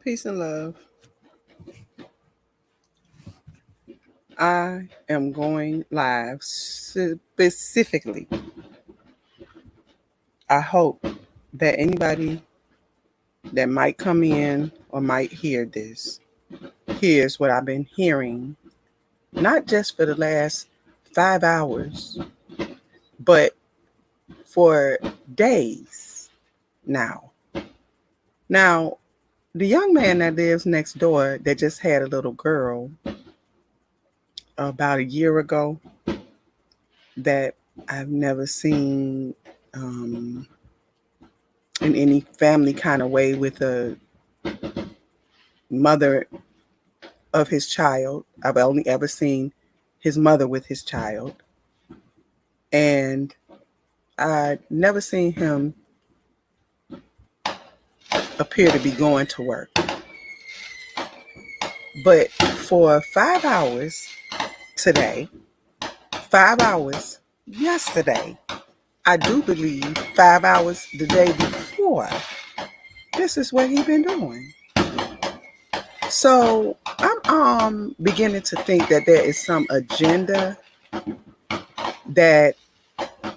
Peace and love. I am going live specifically. I hope that anybody that might come in or might hear this hears what I've been hearing, not just for the last 5 hours, but for days now. Now, the young man that lives next door that just had a little girl about a year ago that I've never seen in any family kind of way with a mother of his child. I've only ever seen his mother with his child. And I never seen him appear to be going to work. But for 5 hours today, 5 hours yesterday, I do believe 5 hours the day before, this is what he been doing. So I'm beginning to think that there is some agenda, that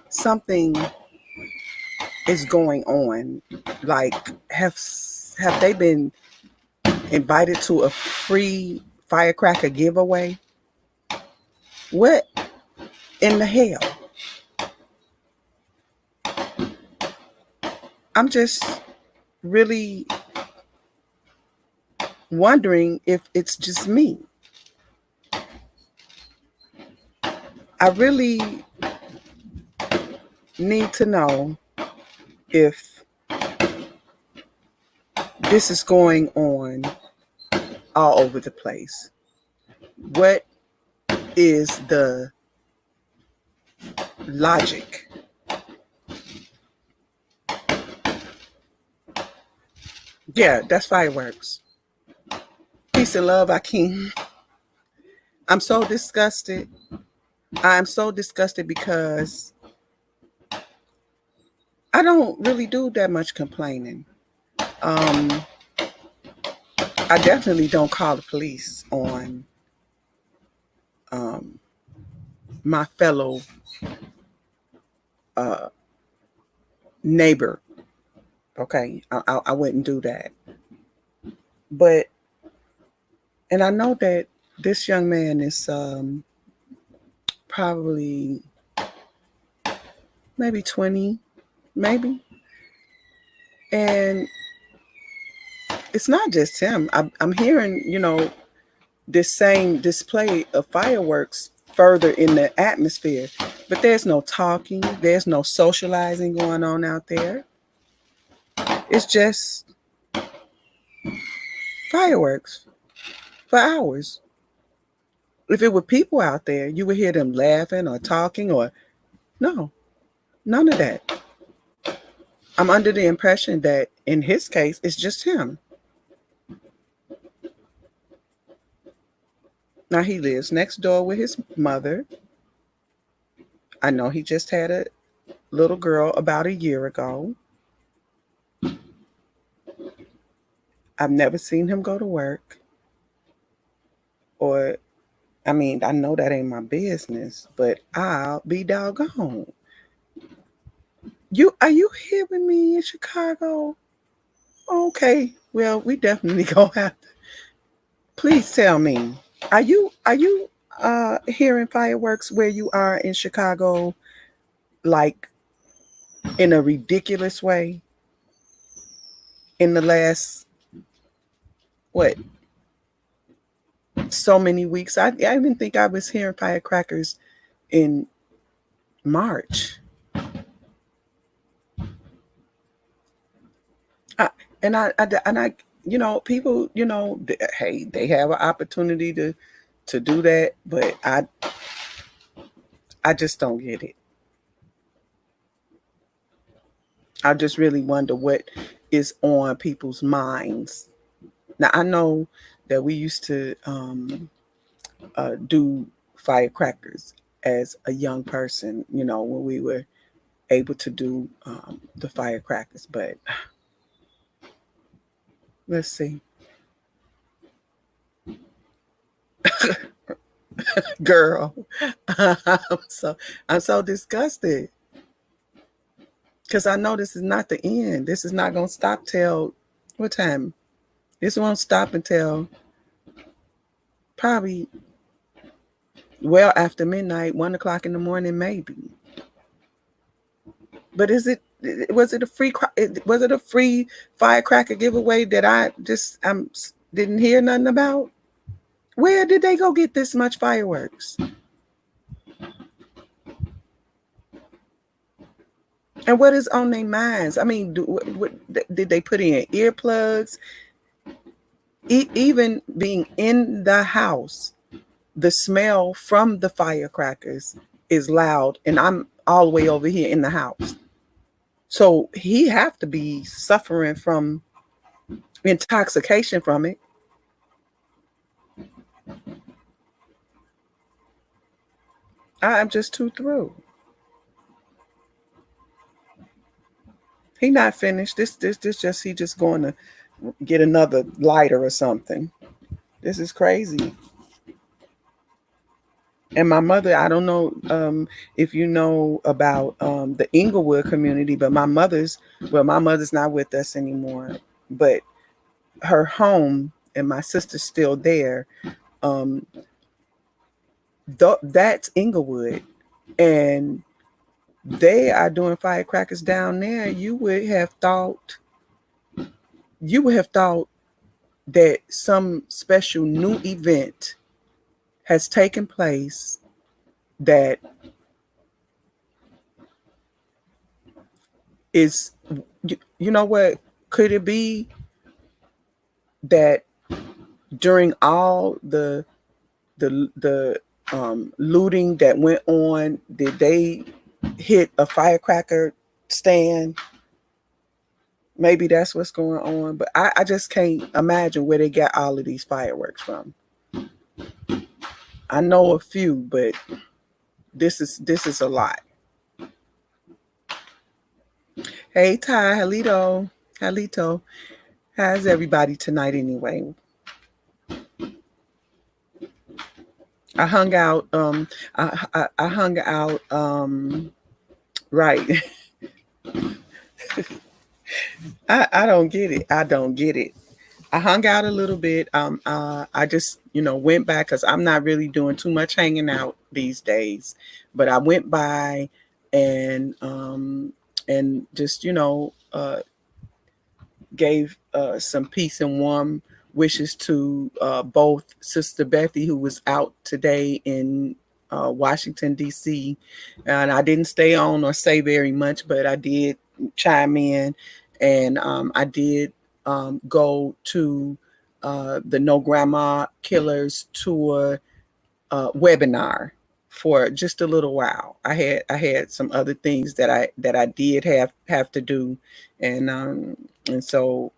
something is going on. Like, have they been invited to a free firecracker giveaway? What in the hell? I'm just really wondering if it's just me. I really need to know if this is going on all over the place. What is the logic? Yeah, that's fireworks. Peace and love, Akeem. I'm so disgusted. I'm so disgusted because I don't really do that much complaining. I definitely don't call the police on my fellow neighbor. Okay, I wouldn't do that. But, and I know that this young man is probably maybe 20, maybe. And it's not just him. I'm hearing, this same display of fireworks further in the atmosphere. But there's no talking, there's no socializing going on out there. It's just fireworks for hours. If it were people out there, you would hear them laughing or talking or no, none of that. I'm under the impression that in his case, it's just him. Now he lives next door with his mother. I know he just had a little girl about a year ago. I've never seen him go to work. Or, I mean, I know that ain't my business, but I'll be doggone. Are you here with me in Chicago? Okay, well, we definitely gonna have to. Please tell me, are you hearing fireworks where you are in Chicago, like in a ridiculous way? In the last what so many weeks, I didn't think I was hearing firecrackers in March. I, and I, people, hey, they have an opportunity to do that, but I just don't get it. I just really wonder what is on people's minds. Now I know that we used to do firecrackers as a young person, when we were able to do the firecrackers. But let's see. Girl, I'm so disgusted because I know this is not the end. This is not gonna stop till what time? This won't stop until probably well after midnight, 1 o'clock in the morning, maybe. But is it? Was it a free? Was it a free firecracker giveaway that I didn't hear nothing about? Where did they go get this much fireworks? And what is on their minds? I mean, did they put in earplugs? Even being in the house, the smell from the firecrackers is loud, and I'm all the way over here in the house. So he have to be suffering from intoxication from it. I'm just too through. He not finished. This just he just going to get another lighter or something. This is crazy. And my mother, I don't know if you know about the Inglewood community, but my mother's not with us anymore. But her home and my sister's still there. Um, that's Inglewood, and they are doing firecrackers down there. You would have thought that some special new event has taken place that is you know what could it be that during all the looting that went on, did they hit a firecracker stand? Maybe that's what's going on, but I just can't imagine where they got all of these fireworks from. I know a few, but this is a lot. Hey Ty, Halito, how's everybody tonight anyway? I hung out. I hung out. Right. I don't get it. I don't get it. I hung out a little bit. I just went back because I'm not really doing too much hanging out these days. But I went by and just gave some peace and warm wishes to both Sister Bethy, who was out today in Washington, D.C. And I didn't stay on or say very much, but I did chime in. And I did go to the No Grandma Killers tour webinar for just a little while. I had some other things that I did have to do, and so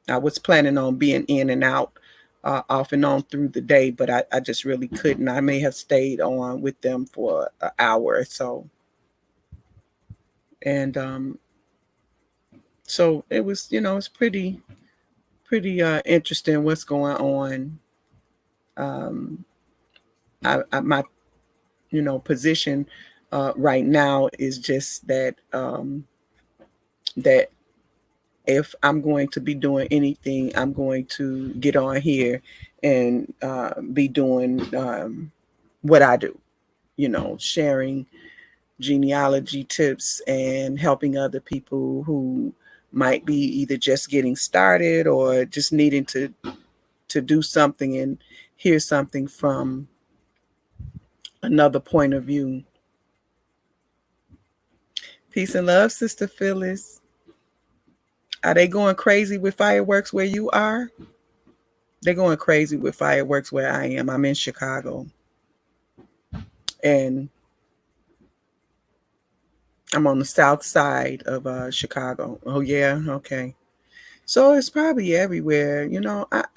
I was planning on being in and out off and on through the day, but I just really couldn't. I may have stayed on with them for an hour or so, and so it was it's pretty interesting what's going on. Um, my position right now is just that if I'm going to be doing anything, I'm going to get on here and be doing what I do, sharing genealogy tips and helping other people who might be either just getting started or just needing to do something and hear something from another point of view. Peace and love, Sister Phyllis. Are they going crazy with fireworks where you are? They're going crazy with fireworks where I am. I'm in Chicago. And I'm on the south side of Chicago. Oh, yeah? Okay. So it's probably everywhere.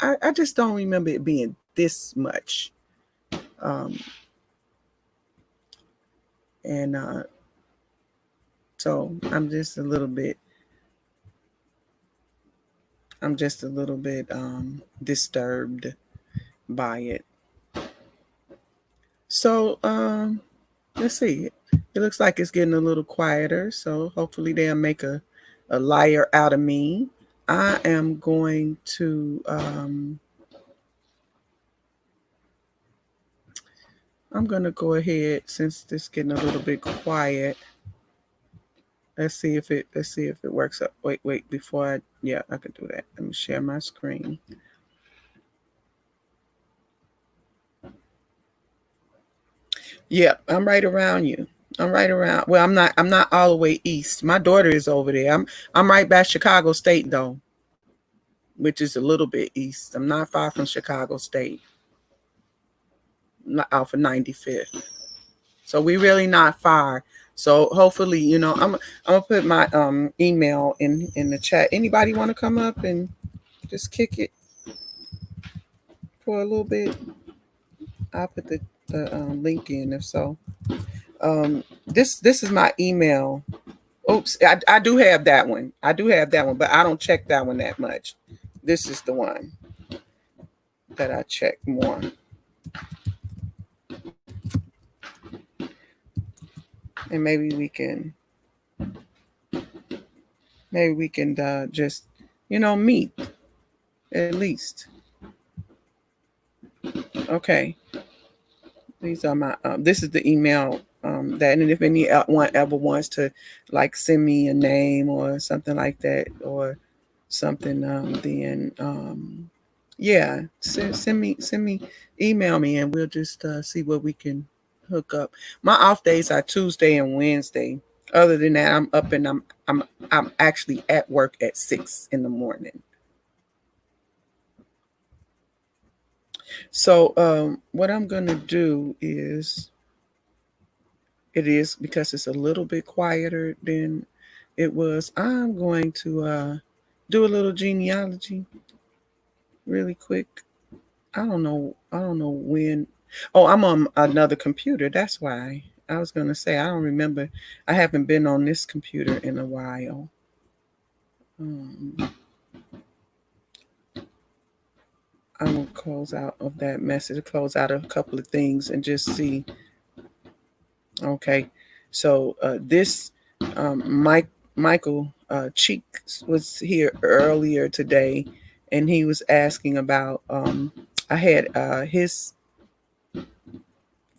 I just don't remember it being this much. Um, and so I'm just a little bit disturbed by it. So let's see. It looks like it's getting a little quieter. So hopefully they'll make a liar out of me. I am going to I'm gonna go ahead since this getting a little bit quiet. Let's see if it works up. Wait, before yeah, I can do that. Let me share my screen. Yep, I'm right around you. I'm right around. Well, I'm not all the way east. My daughter is over there. I'm right by Chicago State though, which is a little bit east. I'm not far from Chicago State. Not off of 95th. So we really not far. So hopefully, I'm gonna put my email in the chat. Anybody want to come up and just kick it for a little bit? I'll put the link in if so. This is my email. Oops, I do have that one. I do have that one, but I don't check that one that much. This is the one that I check more. And maybe we can just meet at least. Okay, these are my. This is the email that, and if anyone ever wants to like send me a name or something like that or something, then yeah, send me, email me, and we'll just see what we can hook up. My off days are Tuesday and Wednesday. Other than that, I'm up and I'm actually at work at 6 in the morning. So what I'm gonna do is it is because it's a little bit quieter than it was. I'm going to do a little genealogy really quick. I don't know when. Oh, I'm on another computer. That's why. I was gonna say I don't remember. I haven't been on this computer in a while. Um, I'm gonna close out of that message. Close out a couple of things and just see. Okay, so this Michael Cheeks was here earlier today, and he was asking about. I had his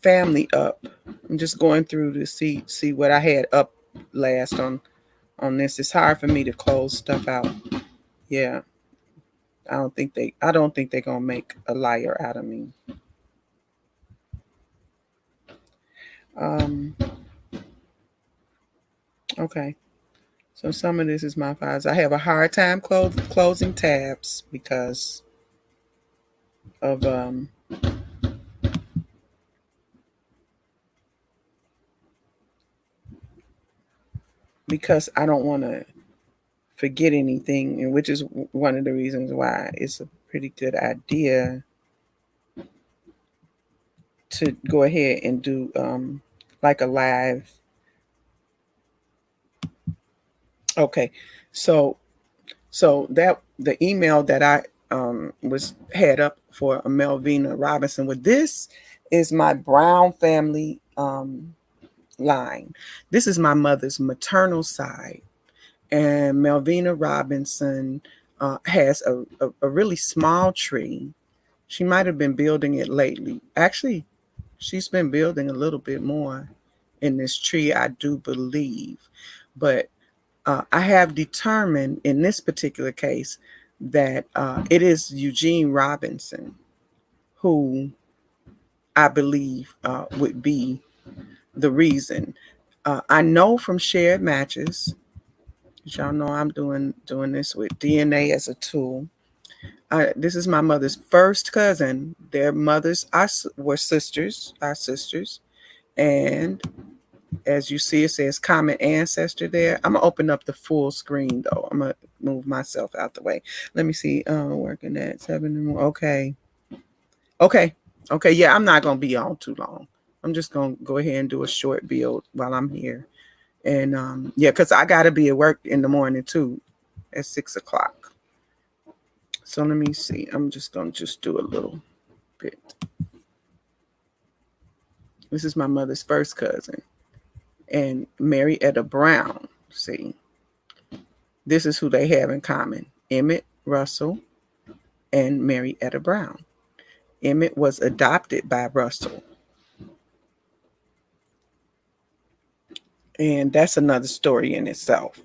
family up. I'm just going through to see what I had up last on this. It's hard for me to close stuff out. Yeah, I don't think they're gonna make a liar out of me. Um, okay. So some of this is my files. I have a hard time closing tabs of because I don't want to forget anything, and which is one of the reasons why it's a pretty good idea to go ahead and do like a live. Okay, so that the email that I was had up for Melvina Robinson with this is my Brown family line. This is my mother's maternal side, and Melvina Robinson has a really small tree. She might have been building it lately. Actually, she's been building a little bit more in this tree, I do believe. But I have determined in this particular case that it is Eugene Robinson who I believe would be the reason. I know from shared matches, y'all know I'm doing this with DNA as a tool. This is my mother's first cousin. Their mothers were sisters, our sisters, and as you see, it says common ancestor there. I'm gonna open up the full screen though. I'm gonna move myself out the way. Let me see. Working at 7. Okay. Okay. Okay. Yeah, I'm not gonna be on too long. I'm just gonna go ahead and do a short build while I'm here. And yeah, because I gotta be at work in the morning too at 6 o'clock. So let me see. I'm just gonna just do a little bit. This is my mother's first cousin. And Mary Etta Brown. See, this is who they have in common. Emmett Russell and Mary Etta Brown. Emmett was adopted by Russell. And that's another story in itself.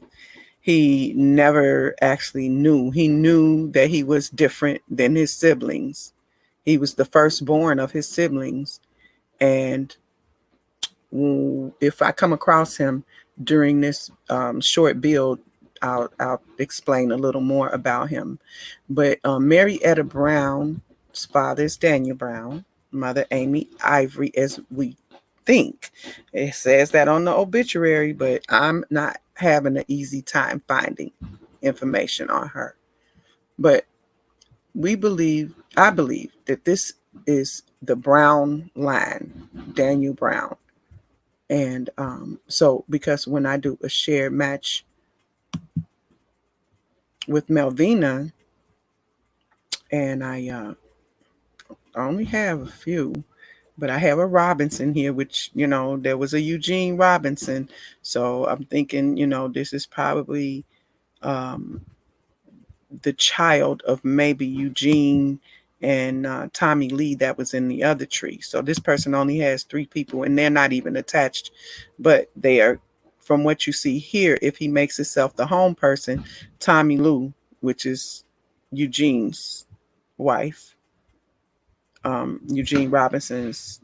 He never actually knew. He knew that he was different than his siblings. He was the firstborn of his siblings. And if I come across him during this short build, I'll explain a little more about him. But Mary Etta Brown's father is Daniel Brown, mother Amy Ivory, as we think. It says that on the obituary, but I'm not having an easy time finding information on her. But I believe that this is the Brown line, Daniel Brown. And so, because when I do a shared match with Melvina, and I only have a few, but I have a Robinson here, which, there was a Eugene Robinson. So I'm thinking, this is probably um, the child of maybe Eugene and Tommy Lee that was in the other tree. So this person only has 3 people, and they're not even attached, but they are, from what you see here, if he makes himself the home person, Tommy Lou, which is Eugene's wife, Eugene Robinson's,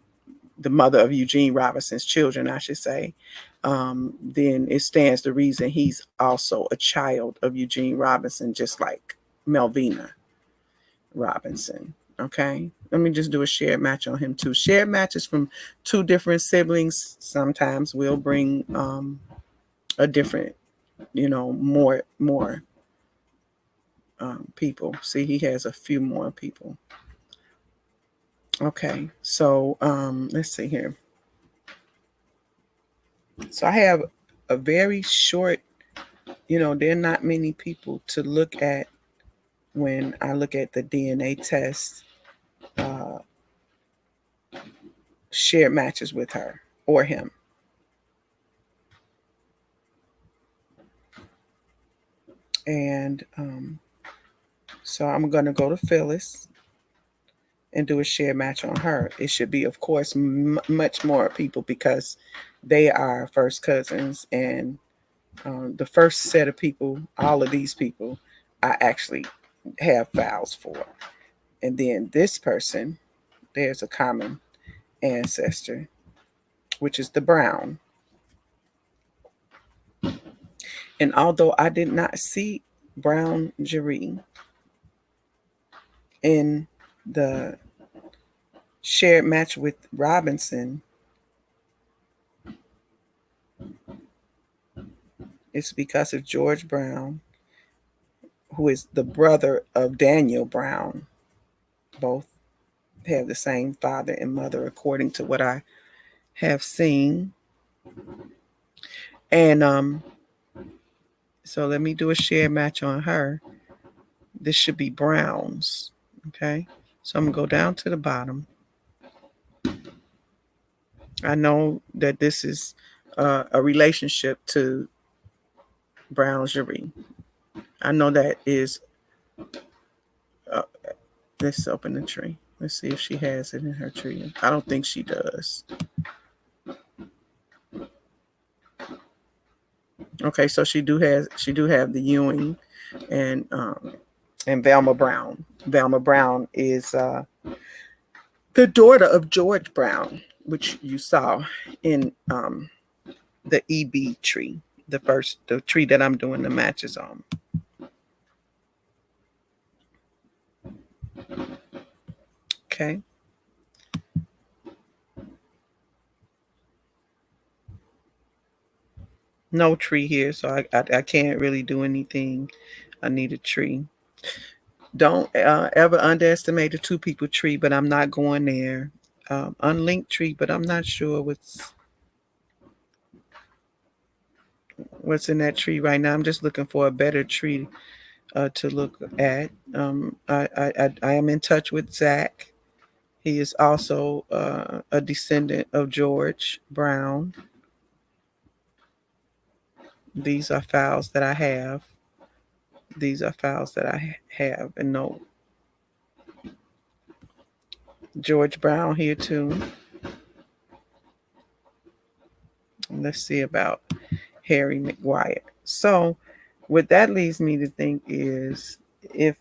the mother of Eugene Robinson's children, I should say, then it stands to reason he's also a child of Eugene Robinson, just like Melvina Robinson. Okay, let me just do a shared match on him too. Shared matches from 2 different siblings sometimes will bring a different, more people. See, he has a few more people. Okay, so let's see here. So I have a very short, there are not many people to look at when I look at the DNA test shared matches with her or him. And so I'm going to go to Phyllis and do a share match on her. It should be, of course, much more people because they are first cousins. And the first set of people, all of these people, I actually have files for. And then this person, there's a common ancestor, which is the Brown. And although I did not see Brown Jeree in the shared match with Robinson, it's because of George Brown, who is the brother of Daniel Brown. Both have the same father and mother, according to what I have seen. And so let me do a share match on her. This should be Brown's. Okay. So I'm going to go down to the bottom. I know that this is a relationship to Brown Jeree. I know that is. Let's open the tree. Let's see if she has it in her tree. I don't think she does. Okay, so she do have the Ewing and Velma Brown. Velma Brown is the daughter of George Brown, which you saw in the EB tree, the tree that I'm doing the matches on. Okay. No tree here, so I can't really do anything. I need a tree. Don't ever underestimate a 2 people tree, but I'm not going there. Unlinked tree, but I'm not sure what's in that tree right now. I'm just looking for a better tree to look at. I am in touch with Zach. He is also a descendant of George Brown. These are files that I have. These are files that I have and know. George Brown here too. Let's see about Harry McGuire. So, what that leads me to think is if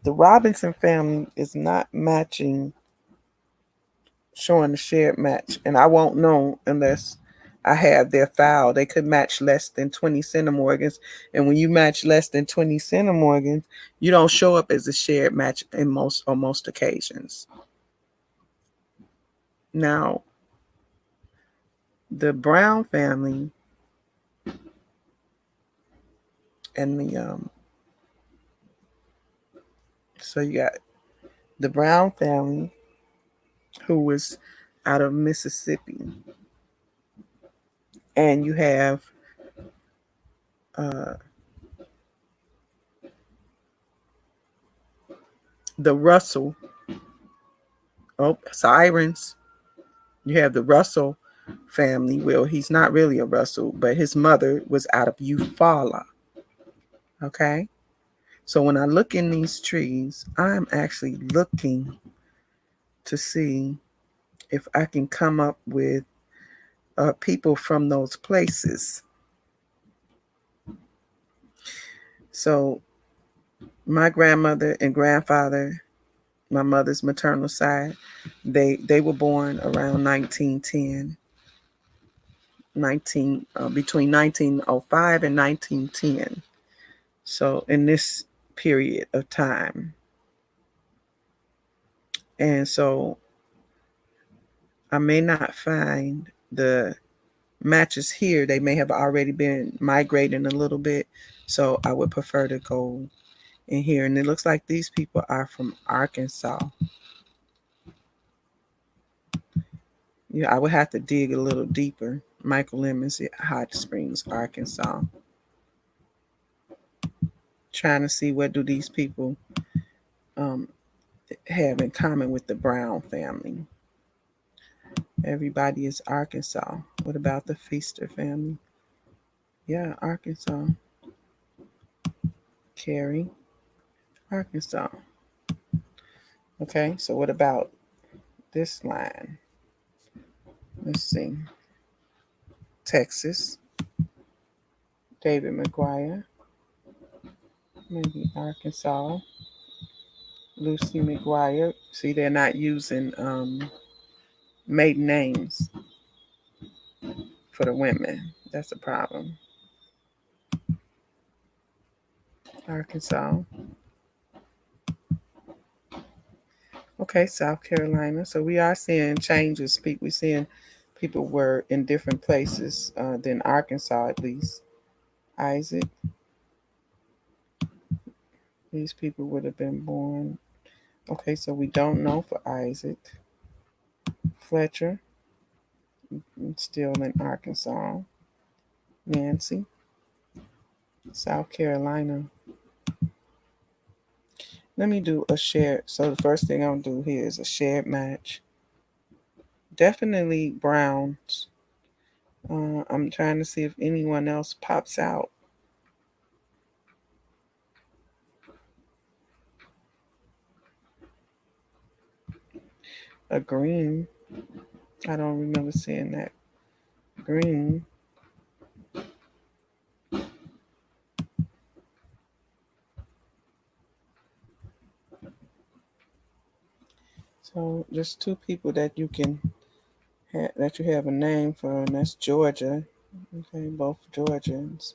the Robinson family is not matching, showing a shared match, and I won't know unless I have their file. They could match less than 20 centimorgans, and when you match less than 20 centimorgans, you don't show up as a shared match in most occasions. Now, the Brown family and the so you got the Brown family who was out of Mississippi, and you have uh, the Russell. Oh, sirens. You have the Russell family. Well, he's not really a Russell, but his mother was out of Eufaula. Okay. So when I look in these trees, I'm actually looking to see if I can come up with people from those places. So my grandmother and grandfather, my mother's maternal side, they were born around 1910, between 1905 and 1910. So in this period of time. And so I may not find the matches here. They may have already been migrating a little bit. So I would prefer to go in here. And it looks like these people are from Arkansas. Yeah, I would have to dig a little deeper. Michael Lemons, Hot Springs, Arkansas. Trying to see what do these people um, have in common with the Brown family. Everybody is Arkansas. What about the Feaster family? Yeah, Arkansas. Cary, Arkansas. Okay, so what about this line? Let's see. Texas. David McGuire. Maybe Arkansas. Lucy McGuire. See, they're not using maiden names for the women. That's a problem. Arkansas. Okay, South Carolina. So we are seeing changes. We're seeing people were in different places than Arkansas, at least. Isaac. These people would have been born. Okay, so we don't know for Isaac. Fletcher. Still in Arkansas. Nancy. South Carolina. Let me do a shared. So the first thing I'll do here is a shared match. Definitely Browns. I'm trying to see if anyone else pops out. A green. I don't remember seeing that. Green. So just two people that you can that you have a name for, and that's Georgia. Okay, both Georgians.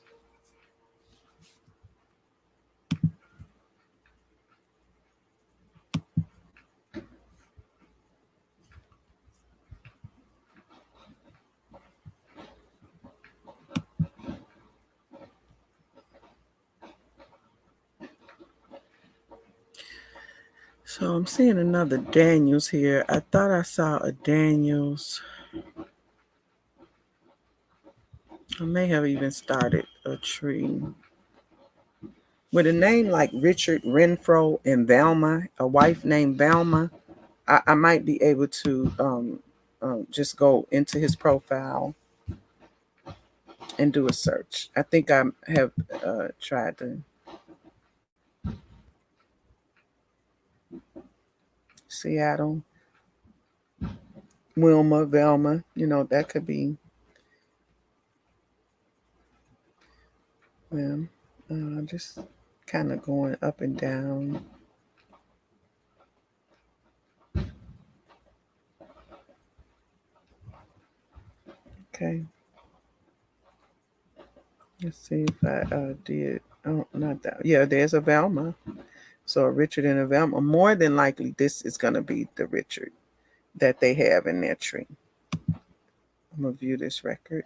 So I'm seeing another Daniels here. I thought I saw a Daniels. I may have even started a tree. With a name like Richard Renfro and Velma, a wife named Velma, I might be able to just go into his profile and do a search. I think I have tried to Seattle, Wilma, Velma. That could be them. Just kind of going up and down. Okay. Let's see if I did. Oh, not that. Yeah, there's a Velma. So a Richard and a Velma. More than likely, this is going to be the Richard that they have in their tree. I'm going to view this record.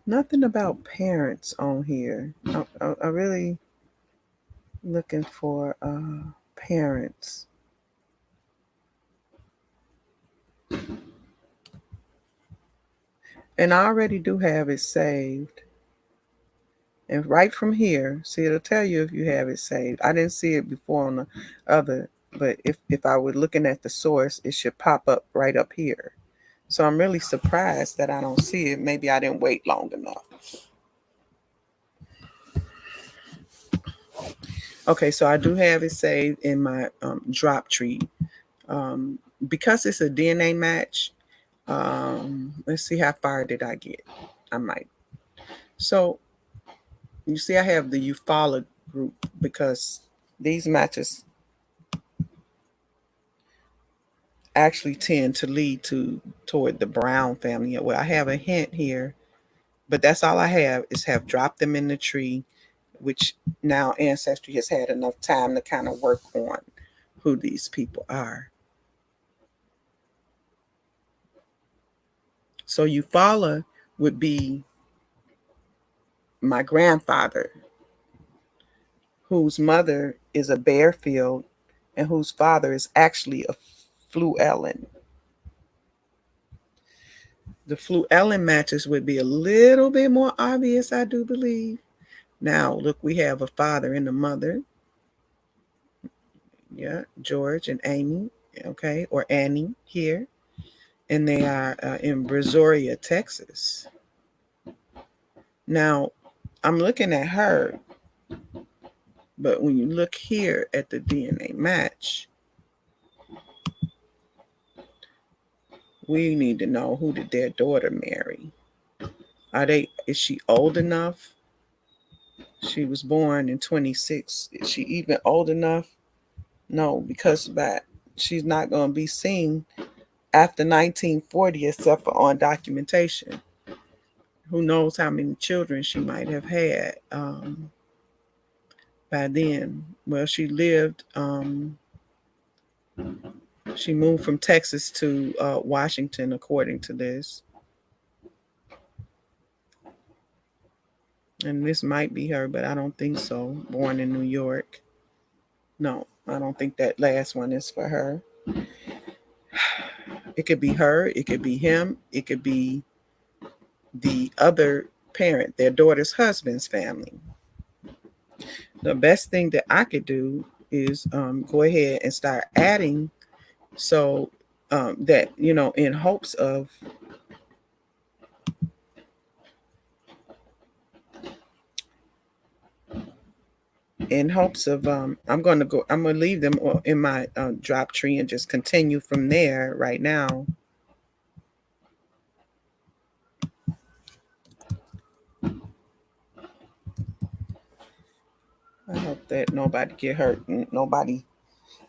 Nothing about parents on here. I really looking for parents. And I already do have it saved. And right from here, see, it'll tell you if you have it saved. I didn't see it before on the other, but if I were looking at the source, it should pop up right up here. So I'm really surprised that I don't see it. Maybe I didn't wait long enough. Okay, so I do have it saved in my drop tree. Because it's a DNA match, let's see how far did I get. I might. So you see I have the Eufaula group because these matches actually tend to lead toward the Brown family. Well, I have a hint here, but that's all I have is have dropped them in the tree, which now Ancestry has had enough time to kind of work on who these people are. So Eufaula would be my grandfather, whose mother is a Bearfield and whose father is actually a Fluellen. The Fluellen matches would be a little bit more obvious, I do believe. Now, look, we have a father and a mother. Yeah, George and Amy, okay, or Annie here. And they are in Brazoria, Texas. Now, I'm looking at her, but when you look here at the DNA match, we need to know who did their daughter marry. Is she old enough? She was born in 26. Is she even old enough? No, because she's not going to be seen after 1940 except for on documentation. Who knows how many children she might have had by then. Well, she lived, she moved from Texas to Washington, according to this. And this might be her, but I don't think so. Born in New York. No, I don't think that last one is for her. It could be her. It could be him. It could be the other parent, their daughter's husband's family. The best thing that I could do is go ahead and start adding so that, in hopes of I'm going to leave them in my drop tree and just continue from there right now. I hope that nobody get hurt and nobody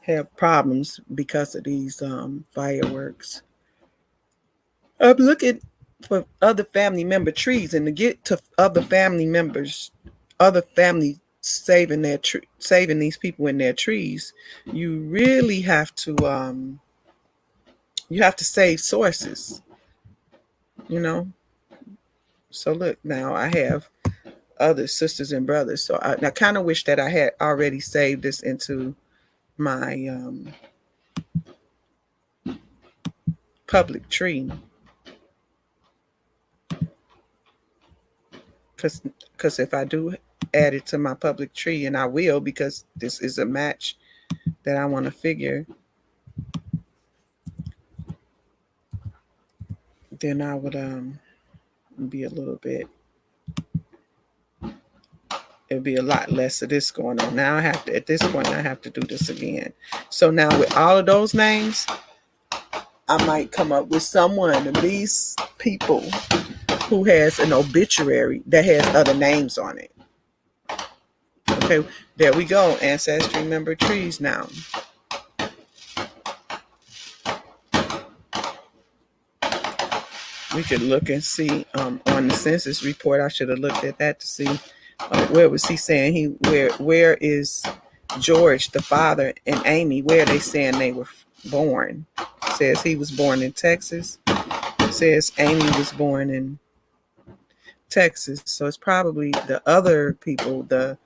have problems because of these fireworks. I'm looking for other family member trees, and to get to other family members, other family saving saving these people in their trees, you really have to save sources. So look, now I have other sisters and brothers. So I kind of wish that I had already saved this into my public tree, because if I do add it to my public tree, and I will, because this is a match that I want to figure, then I would be a little bit, it'd be a lot less of this going on. Now I have to, at this point, I have to do this again. So now with all of those names, I might come up with someone of these people who has an obituary that has other names on it. Okay, there we go. Ancestry member trees now. We could look and see on the census report. I should have looked at that to see where was he saying where is George, the father, and Amy, where are they saying they were born? It says he was born in Texas. It says Amy was born in Texas. So it's probably the other people, their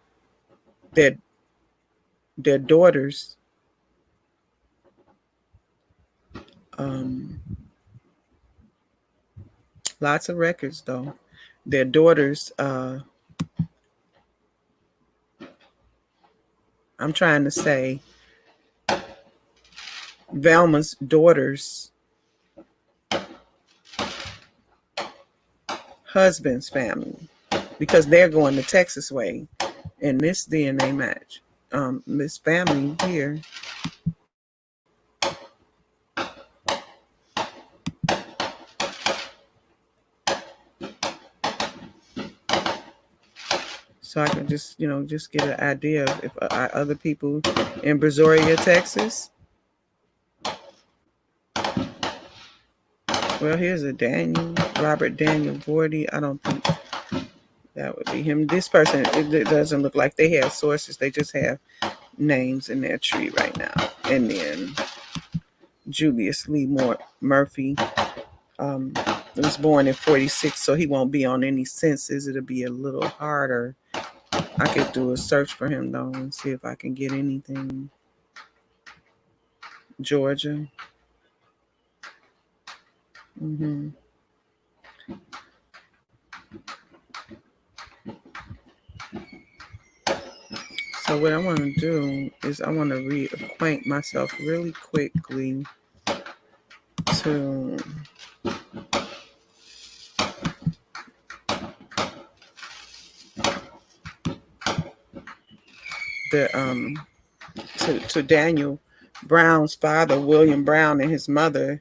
daughters. Lots of records though. Their daughters, I'm trying to say Velma's daughters' husband's family, because they're going the Texas way in this DNA match. This family here, so I can just get an idea of if other people in Brazoria, Texas. Well, here's a Robert Daniel Gordy. I don't think that would be him. This person, it doesn't look like they have sources. They just have names in their tree right now. And then Julius Lee Murphy was born in 46, so he won't be on any census. It'll be a little harder. I could do a search for him though and see if I can get anything. Georgia. So what I want to do is I want to reacquaint myself really quickly to the to Daniel Brown's father, William Brown, and his mother,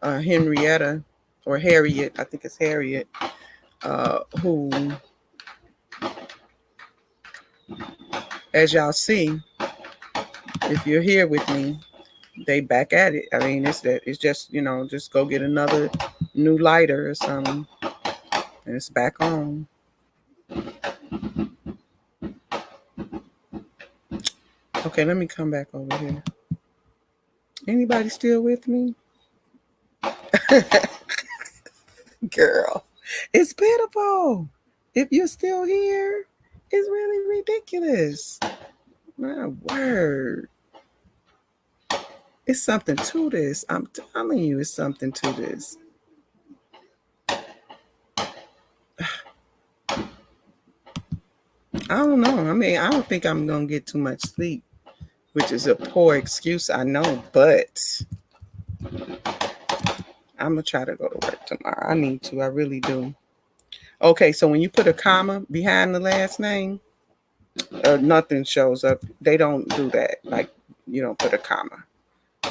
Henrietta, or Harriet, I think it's Harriet, who, as y'all see, if you're here with me, they back at it. I mean, it's just, just go get another new lighter or something, and it's back on. Okay, let me come back over here. Anybody still with me? Girl, it's pitiful. If you're still here, it's really ridiculous. My word. It's something to this. I'm telling you, it's something to this. I don't know. I mean, I don't think I'm going to get too much sleep, which is a poor excuse, I know, but I'm going to try to go to work tomorrow. I need to. I really do. Okay, so when you put a comma behind the last name, nothing shows up. They don't do that. Like, you don't put a comma.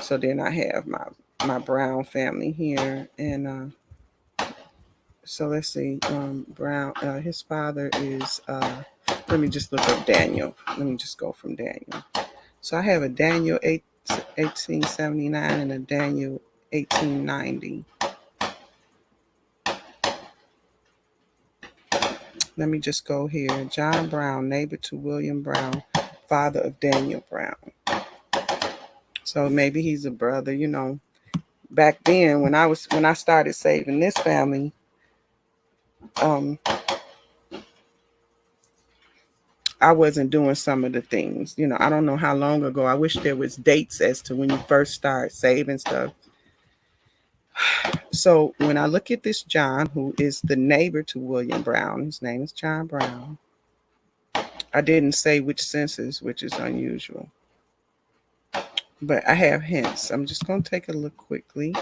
So then I have my Brown family here. And so let's see. Brown, his father is, let me just look up Daniel. Let me just go from Daniel. So I have a Daniel 1879 and a Daniel 1890. Let me just go here. John Brown, neighbor to William Brown, father of Daniel Brown. So maybe he's a brother, Back then, when I started saving this family, I wasn't doing some of the things. I don't know how long ago. I wish there was dates as to when you first start saving stuff. So when I look at this John, who is the neighbor to William Brown, his name is John Brown. I didn't say which census, which is unusual. But I have hints. I'm just going to take a look quickly.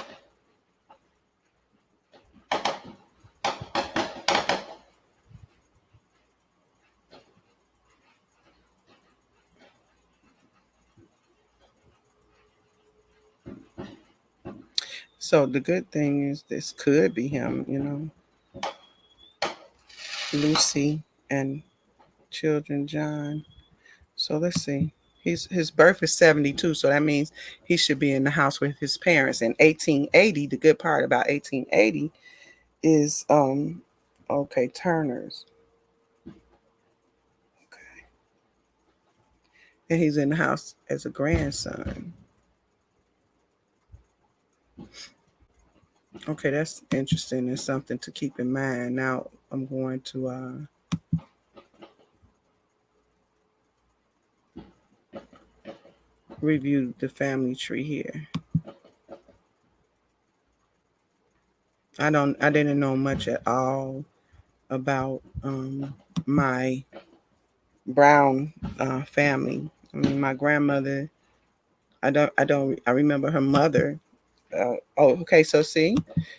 So the good thing is this could be him, Lucy and children John. So let's see. His birth is 72, so that means he should be in the house with his parents. In 1880, the good part about 1880 is okay, Turner's. Okay. And he's in the house as a grandson. Okay, that's interesting and something to keep in mind. Now I'm going to review the family tree here. I didn't know much at all about my Brown family. I mean, my grandmother. I remember her mother. Okay. So see,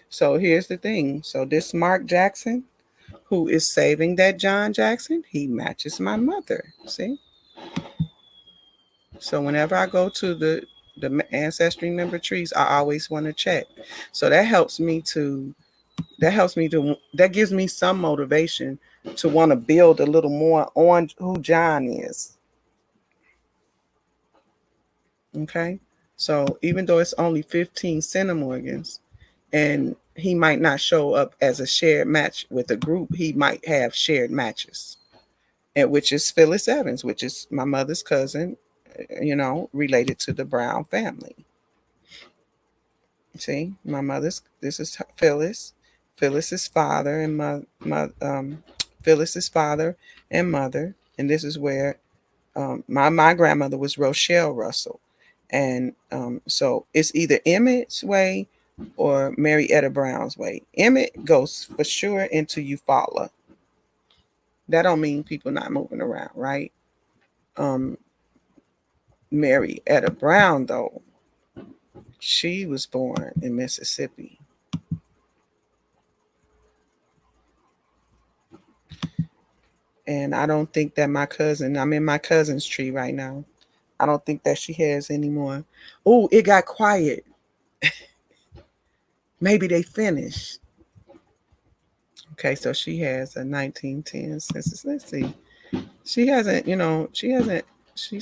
so here's the thing. So this Mark Jackson, who is saving that John Jackson, he matches my mother. See. So whenever I go to the ancestry number trees, I always want to check. So that gives me some motivation to want to build a little more on who John is. Okay. So even though it's only 15 centimorgans and he might not show up as a shared match with a group, he might have shared matches. And which is Phyllis Evans, which is my mother's cousin, related to the Brown family. See, this is Phyllis. Phyllis's father and Phyllis's father and mother. And this is where my grandmother was Rochelle Russell. And so it's either Emmett's way or Mary Etta Brown's way. Emmett goes for sure into Eufaula. That don't mean people not moving around, right? Um, Mary Etta Brown, though, she was born in Mississippi. And I don't think that I'm in my cousin's tree right now. I don't think that she has anymore. Oh, it got quiet. Maybe they finished. Okay, so she has a 1910 census. Let's see. She's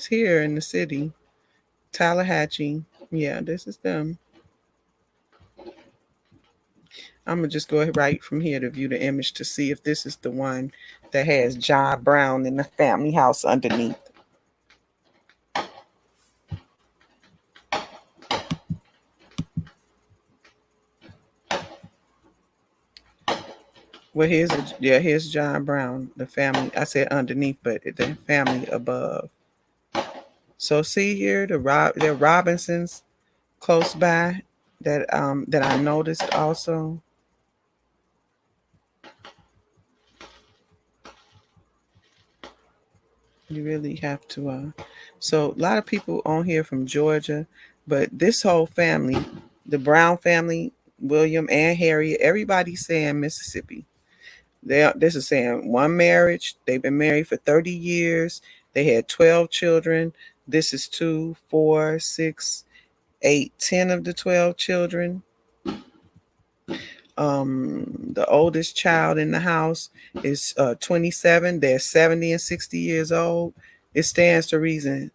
here in the city. Tallahatchie. Yeah, this is them. I'm going to just go right from here to view the image to see if this is the one that has John Brown in the family house underneath. Well, here's John Brown, the family. I said underneath, but the family above. So see here, there are Robinsons close by that I noticed also. You really have to. So a lot of people on here from Georgia, but this whole family, the Brown family, William and Harriet, everybody's saying Mississippi. This is saying one marriage. They've been married for 30 years. They had 12 children. This is 2, 4, 6, 8, 10 of the 12 children. The oldest child in the house is 27. They're 70 and 60 years old. It stands to reason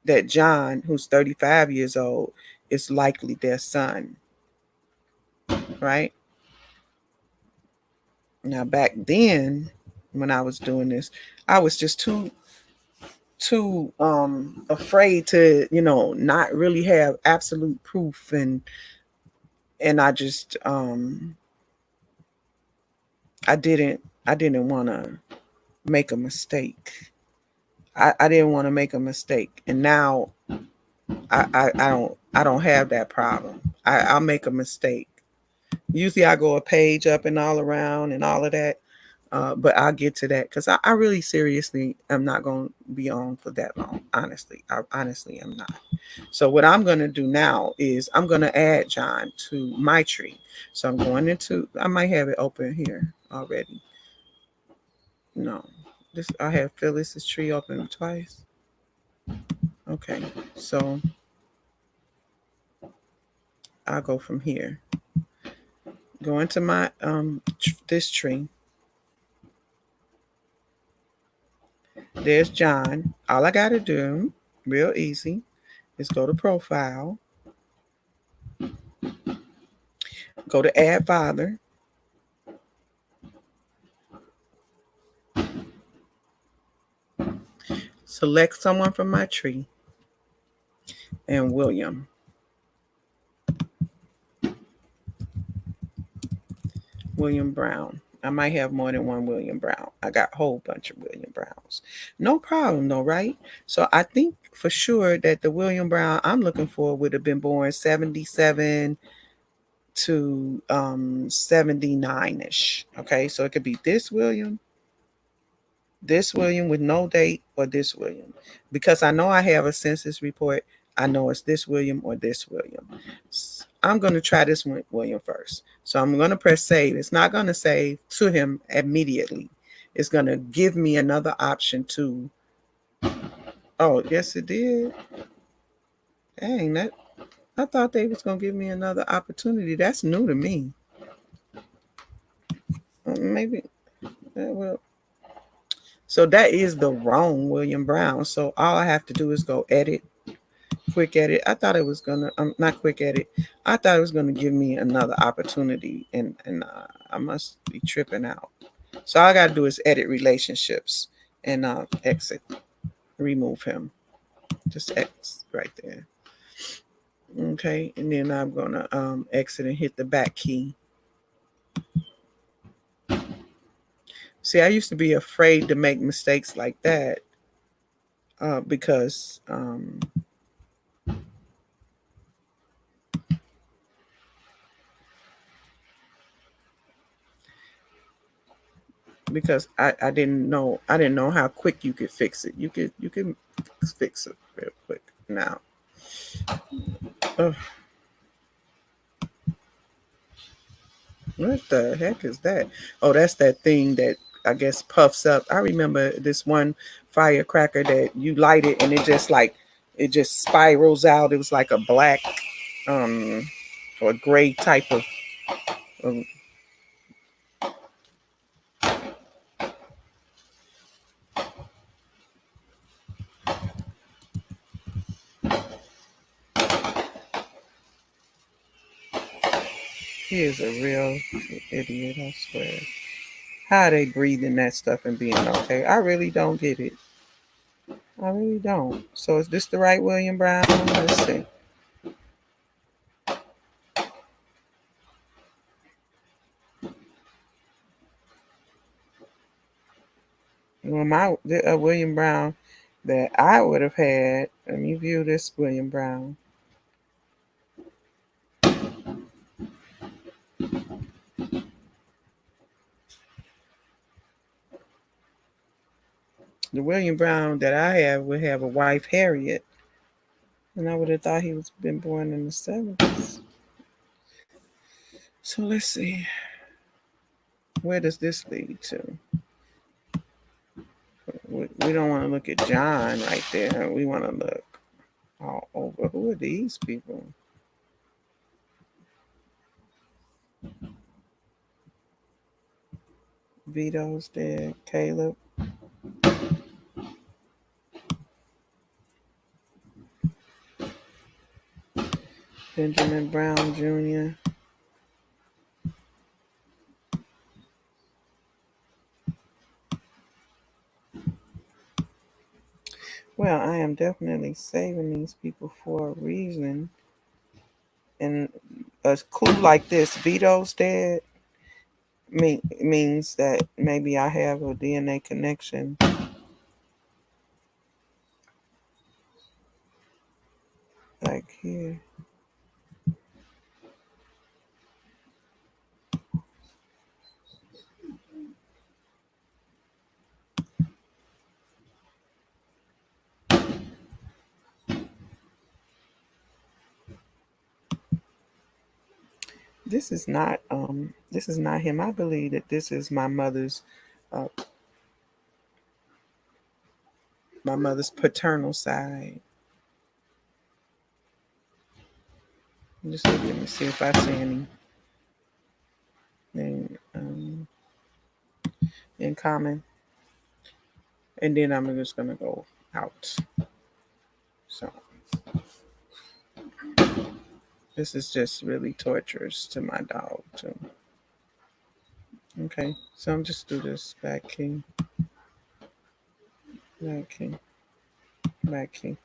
that John, who's 35 years old, is likely their son. Right? Now, back then, when I was doing this, I was just too afraid to, not really have absolute proof, and I just I didn't want to make a mistake. I didn't want to make a mistake, and now I don't have that problem. I'll make a mistake. Usually I go a page up and all around and all of that. But I'll get to that because I really seriously am not going to be on for that long. Honestly, I honestly am not. So what I'm going to do now is I'm going to add John to my tree. So I'm going into. I might have it open here already. No, this I have Phyllis's tree open twice. Okay, so I'll go from here. Go into my this tree. There's John. All I got to do, real easy, is go to profile, go to add father, select someone from my tree, and William. William Brown. I might have more than one William Brown. I got a whole bunch of William Browns. No problem, though, right? So I think for sure that the William Brown I'm looking for would have been born 77 to 79-ish. Okay, so it could be this William with no date, or this William. Because I know I have a census report, I know it's this William or this William. I'm going to try this one, William, first. So I'm going to press save. It's not going to save to him immediately. It's going to give me another option to. Oh, yes, it did. Dang, that. I thought they was going to give me another opportunity. That's new to me. Maybe. Well, so that is the wrong William Brown. So all I have to do is go edit, quick edit. I thought it was gonna not quick edit. I thought it was gonna give me another opportunity, and I must be tripping out. So all I gotta do is edit relationships and exit, remove him. Just X right there. Okay, and then I'm gonna exit and hit the back key. See, I used to be afraid to make mistakes like that because I didn't know how quick you could fix it. You can fix it real quick now. Ugh. What the heck is that? Oh, that's that thing that I guess puffs up. I remember this one firecracker that you light it and it just spirals out. It was like a black um or gray type of um, he is a real idiot, I swear. How are they breathing that stuff and being okay? I really don't get it. I really don't. So is this the right William Brown? Let's see. Well, the William Brown that I would have had. Let me view this William Brown. The William Brown that I have would have a wife, Harriet, and I would have thought he was been born in the 70s. So let's see. Where does this lead to? We don't want to look at John right there. We want to look all over. Who are these people? Vito's dead. Caleb. Benjamin Brown Jr. Well, I am definitely saving these people for a reason. And a clue like this, Vito's dead, means that maybe I have a DNA connection like here. This is not him. I believe that this is uh, my mother's paternal side. Just looking to see if I see any in, in common, and then I'm just gonna go out. So this is just really torturous to my dog too. Okay, so I'm just do this back key, back key, back key,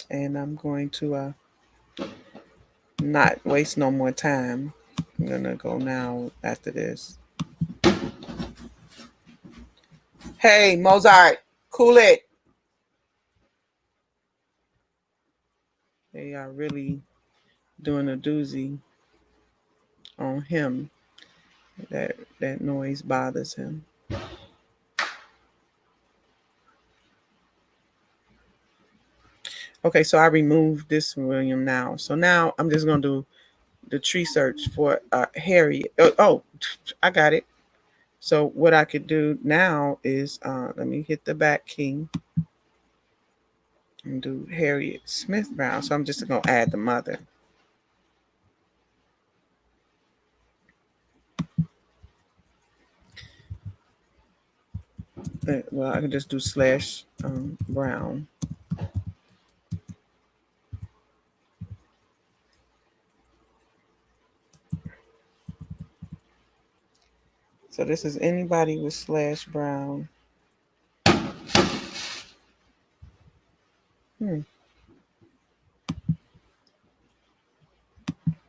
and I'm going to not waste no more time. I'm gonna go now after this. Hey, Mozart, cool it. They are really doing a doozy on him. That noise bothers him. Okay, so I removed this William now. So now I'm just gonna do the tree search for Harriet. Oh, I got it. So what I could do now is let me hit the back key and do Harriet Smith Brown. So I'm just gonna add the mother. Well, I can just do slash Brown. So this is anybody with slash Brown.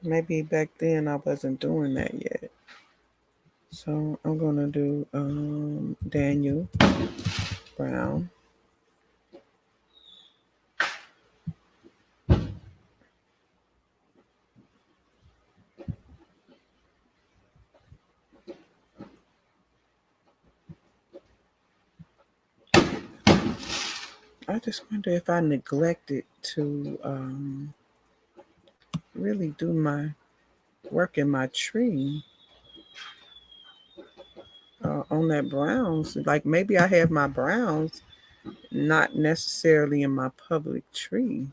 Maybe back then I wasn't doing that yet. So I'm gonna do Daniel Brown. I just wonder if I neglected to really do my work in my tree on that browns. Like maybe I have my browns not necessarily in my public tree.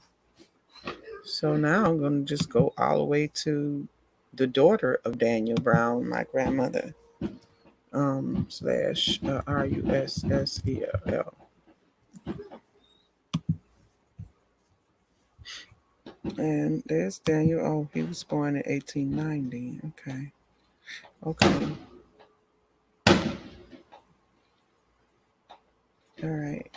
So now I'm going to just go all the way to the daughter of Daniel Brown, my grandmother, slash Russell. And there's Daniel. Oh, he was born in 1890. Okay. Okay. All right.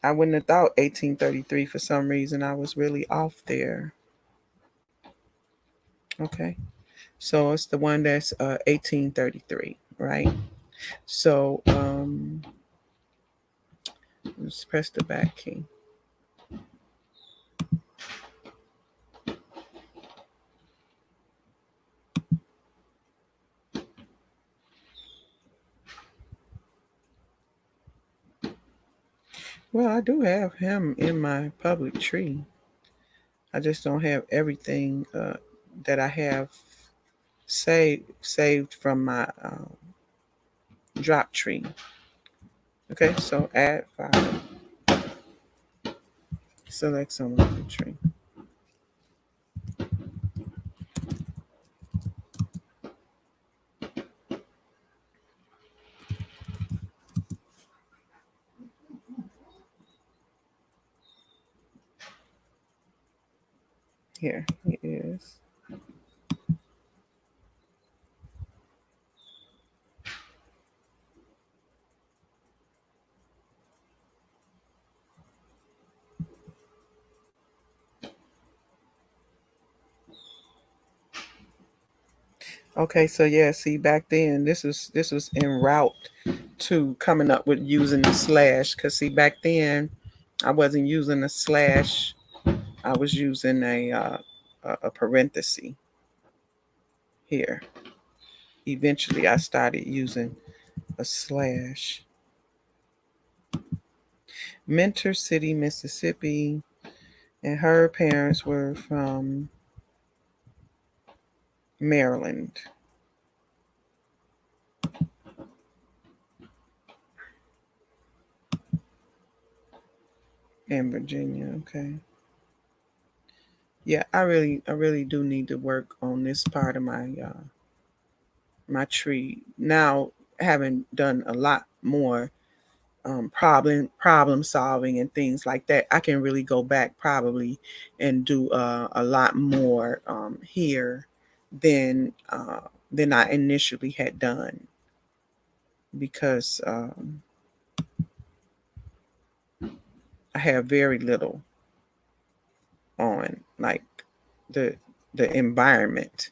I wouldn't have thought 1833 for some reason. I was really off there. Okay. So it's the one that's 1833, right? So let's press the back key. Well, I do have him in my public tree. I just don't have everything that I have saved from my drop tree. Okay, so add file. Select someone from the tree. Here he is. Okay, so yeah, see back then this was en route to coming up with using the slash because see back then I wasn't using a slash. I was using a parenthesis here. Eventually, I started using a slash. Mentor City, Mississippi, and her parents were from Maryland and Virginia. Okay. Yeah, I really do need to work on this part of my tree. Now, having done a lot more problem solving and things like that, I can really go back probably and do a lot more here than than I initially had done because I have very little on like the the environment.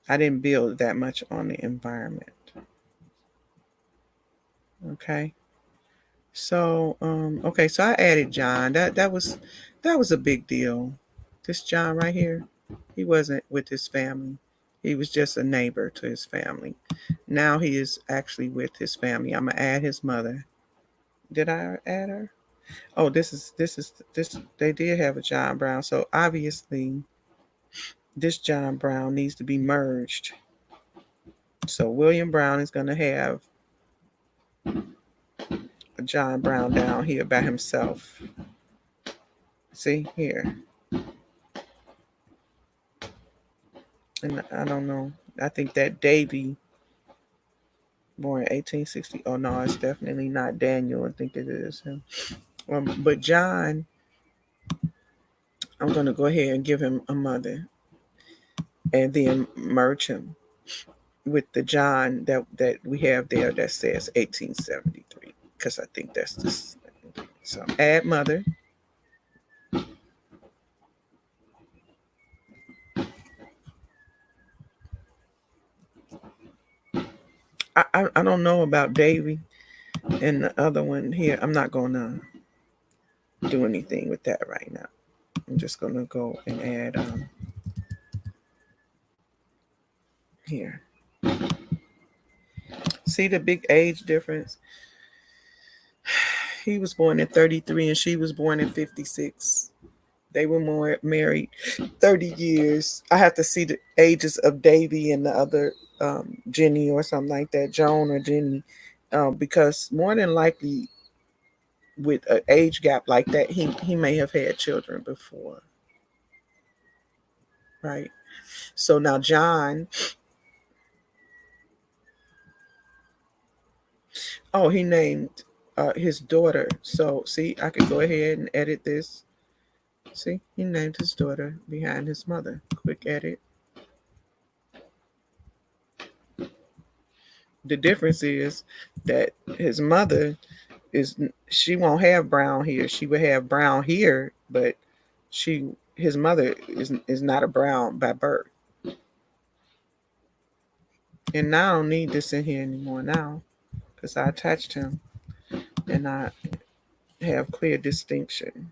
I didn't build that much on the environment. Okay. So okay, so I added John. That was a big deal. This John right here, he wasn't with his family. He was just a neighbor to his family. Now he is actually with his family. I'm gonna add his mother. Did I add her? Oh, this they did have a John Brown. So obviously this John Brown needs to be merged. So William Brown is gonna have a John Brown down here by himself. See here. And I don't know. I think that Davy, born 1860. Oh no, it's definitely not Daniel. I think it is him. But John, I'm gonna go ahead and give him a mother, and then merge him with the John that we have there that says 1873, because I think that's this. So add mother. I don't know about Davy and the other one here. I'm not gonna do anything with that right now. I'm just gonna go and add here. See the big age difference? He was born in 33 and she was born in 56. They were more married 30 years. I have to see the ages of Davy and the other Jenny or something like that, Joan or Jenny, because more than likely with an age gap like that, he may have had children before, right? So now John, oh, he named his daughter. So see, I could go ahead and edit this. See, he named his daughter behind his mother. Quick edit. The difference is that his mother is she won't have brown hair. She would have brown hair, but his mother is not a brown by birth. And now I don't need this in here anymore now because I attached him and I have clear distinction.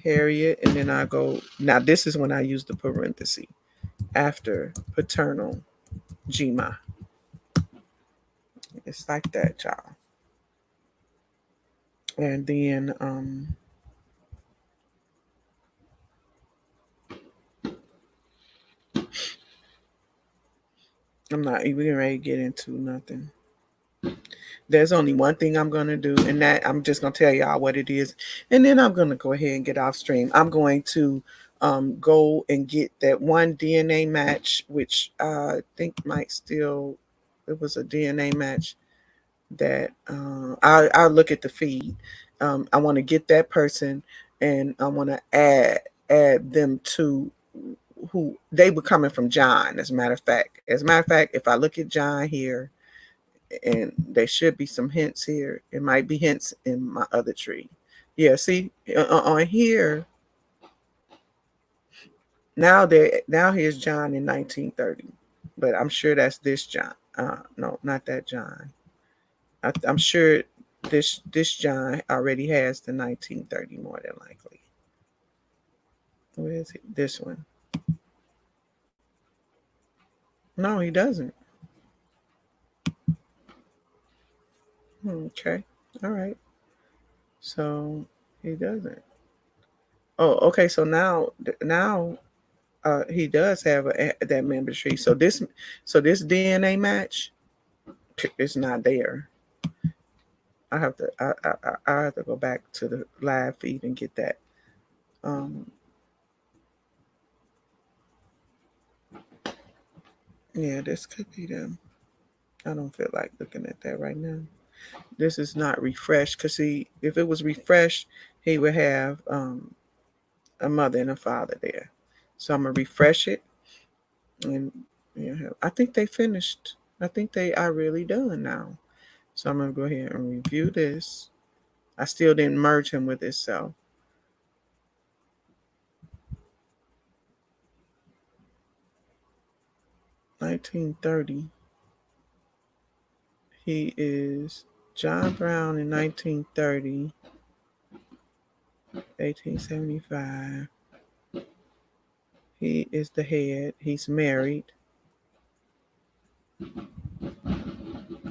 Harriet, and then I go. Now this is when I use the parenthesis after paternal Gma. It's like that, y'all. And then I'm not even ready to get into nothing. There's only one thing I'm gonna do, and that I'm just gonna tell y'all what it is, and then I'm gonna go ahead and get off stream. I'm going to go and get that one DNA match, which I think might still it was a DNA match that I'll look at the feed. I want to get that person, and I want to add them to who they were coming from John. As a matter of fact, if I look at John here, and there should be some hints here. It might be hints in my other tree. Yeah, see on here now here's John in 1930, but I'm sure that's this John. No, not that John. I'm sure this John already has the 1930 more than likely. Where is it? This one. No, he doesn't. Okay. All right. So he doesn't. Oh, okay. So now he does have that member tree. So this DNA match is not there. I have to go back to the live feed and get that. Um, yeah, this could be them. I don't feel like looking at that right now. This is not refreshed because if it was refreshed, he would have a mother and a father there. So I'm gonna refresh it, and I think they finished. I think they are really done now. So I'm gonna go ahead and review this. I still didn't merge him with itself. 1930. He is John Brown in 1930, 1875. He is the head. He's married.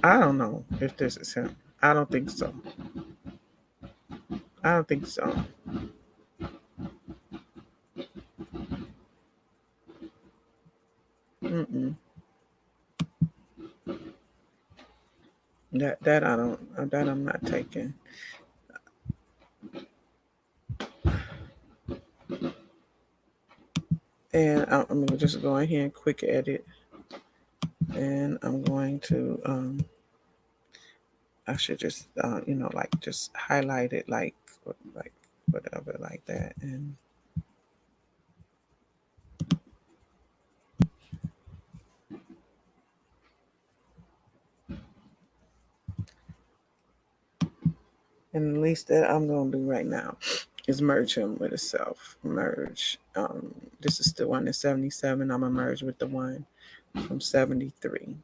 I don't know if this is him. I don't think so. I don't think so. Mm-mm. That I don't. That I'm not taking. And I'm gonna just go in here and quick edit, and I'm going to I should just like just highlight it like whatever like that, and at least that I'm gonna do right now is merge him with itself. Merge. This is the one that's 77. I'm gonna merge with the one from 73.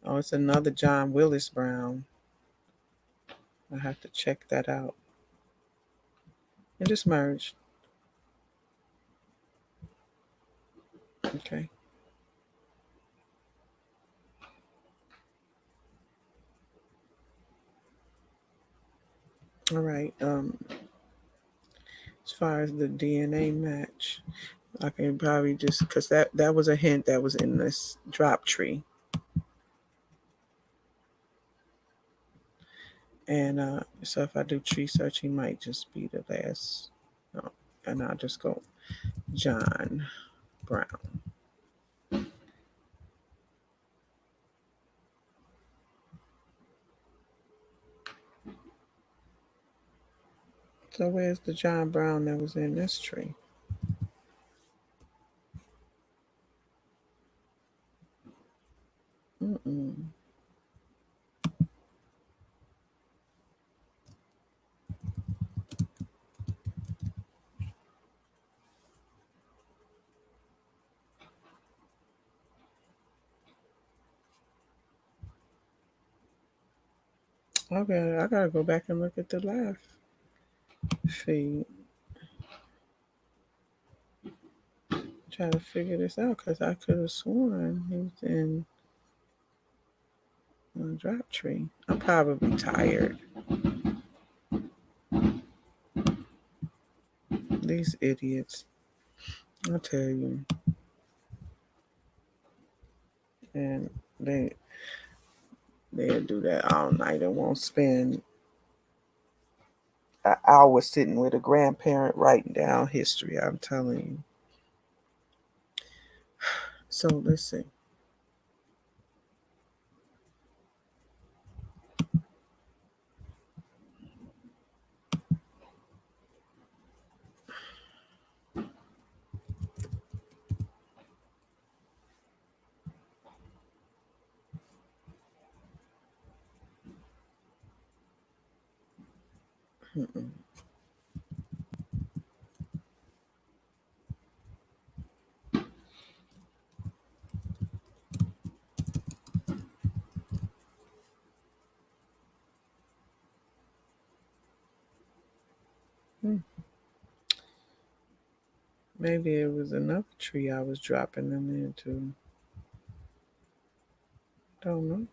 Oh, it's another John Willis Brown. I have to check that out. And just merge. Okay. All right. As far as the DNA match, I can probably just because that was a hint that was in this drop tree. And so if I do tree search, he might just be the last. No, and I'll just go John Brown. So where's the John Brown that was in this tree? Mm-mm. Okay, I gotta go back and look at the live feed. Try to figure this out because I could have sworn he was in a drop tree. I'm probably tired. These idiots. I'll tell you. And they'll do that all night and won't spend an hour sitting with a grandparent writing down history. I'm telling you. So let's see. Mm-mm. Hmm. Maybe it was another tree I was dropping them into. Don't know.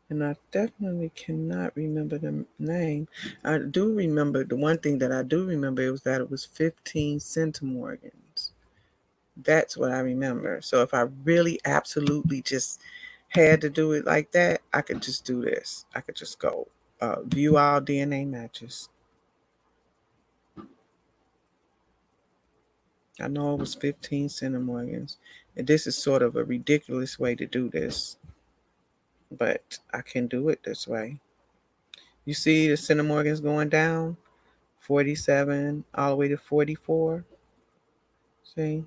And I definitely cannot remember the name. I do remember the one thing that I do remember was that it was 15 centimorgans. That's what I remember. So if I really absolutely just had to do it like that, I could just do this. I could just go view all DNA matches. I know it was 15 centimorgans. And this is sort of a ridiculous way to do this, but I can do it this way. You see the centimorgans going down, 47 all the way to 44. See,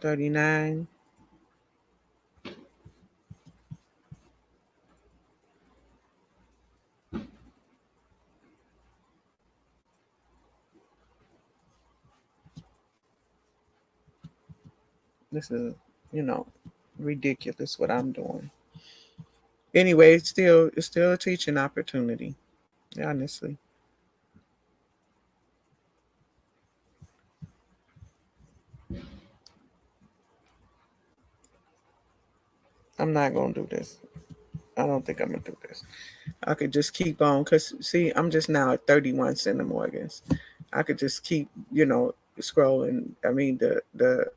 39. This is, you know, ridiculous what I'm doing. Anyway, it's still a teaching opportunity, honestly. I'm not gonna do this. I don't think I'm gonna do this. I could just keep on because see, I'm just now at 31 centimorgans. I could just keep, scrolling. I mean, the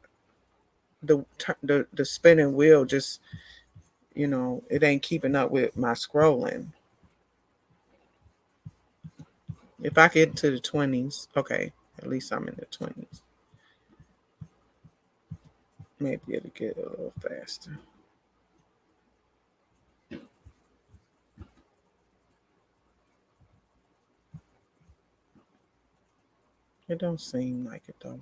spinning wheel just, it ain't keeping up with my scrolling. If I get to the 20s, okay, at least I'm in the 20s. Maybe it'll get a little faster. It don't seem like it though.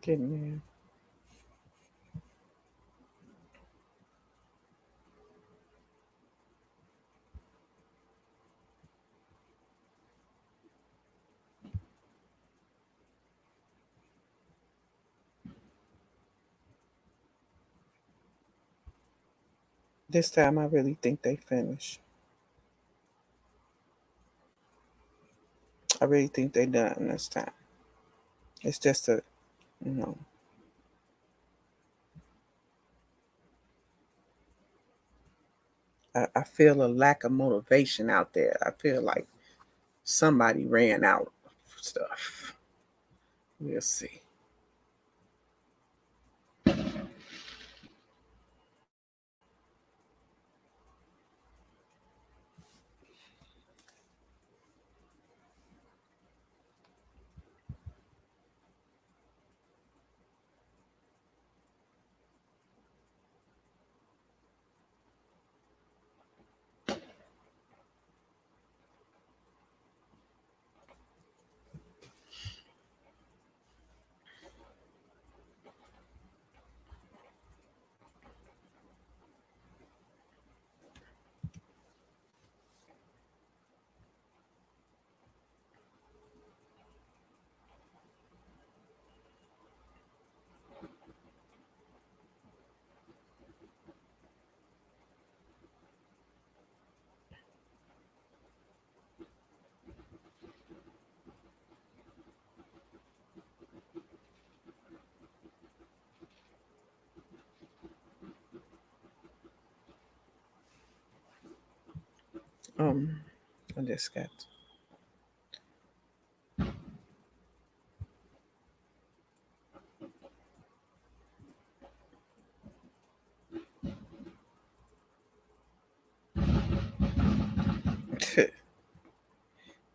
Getting there. This time I really think they finish. I really think they done this time. It's just a, you know, I feel a lack of motivation out there. I feel like somebody ran out of stuff. We'll see. Um, I just got.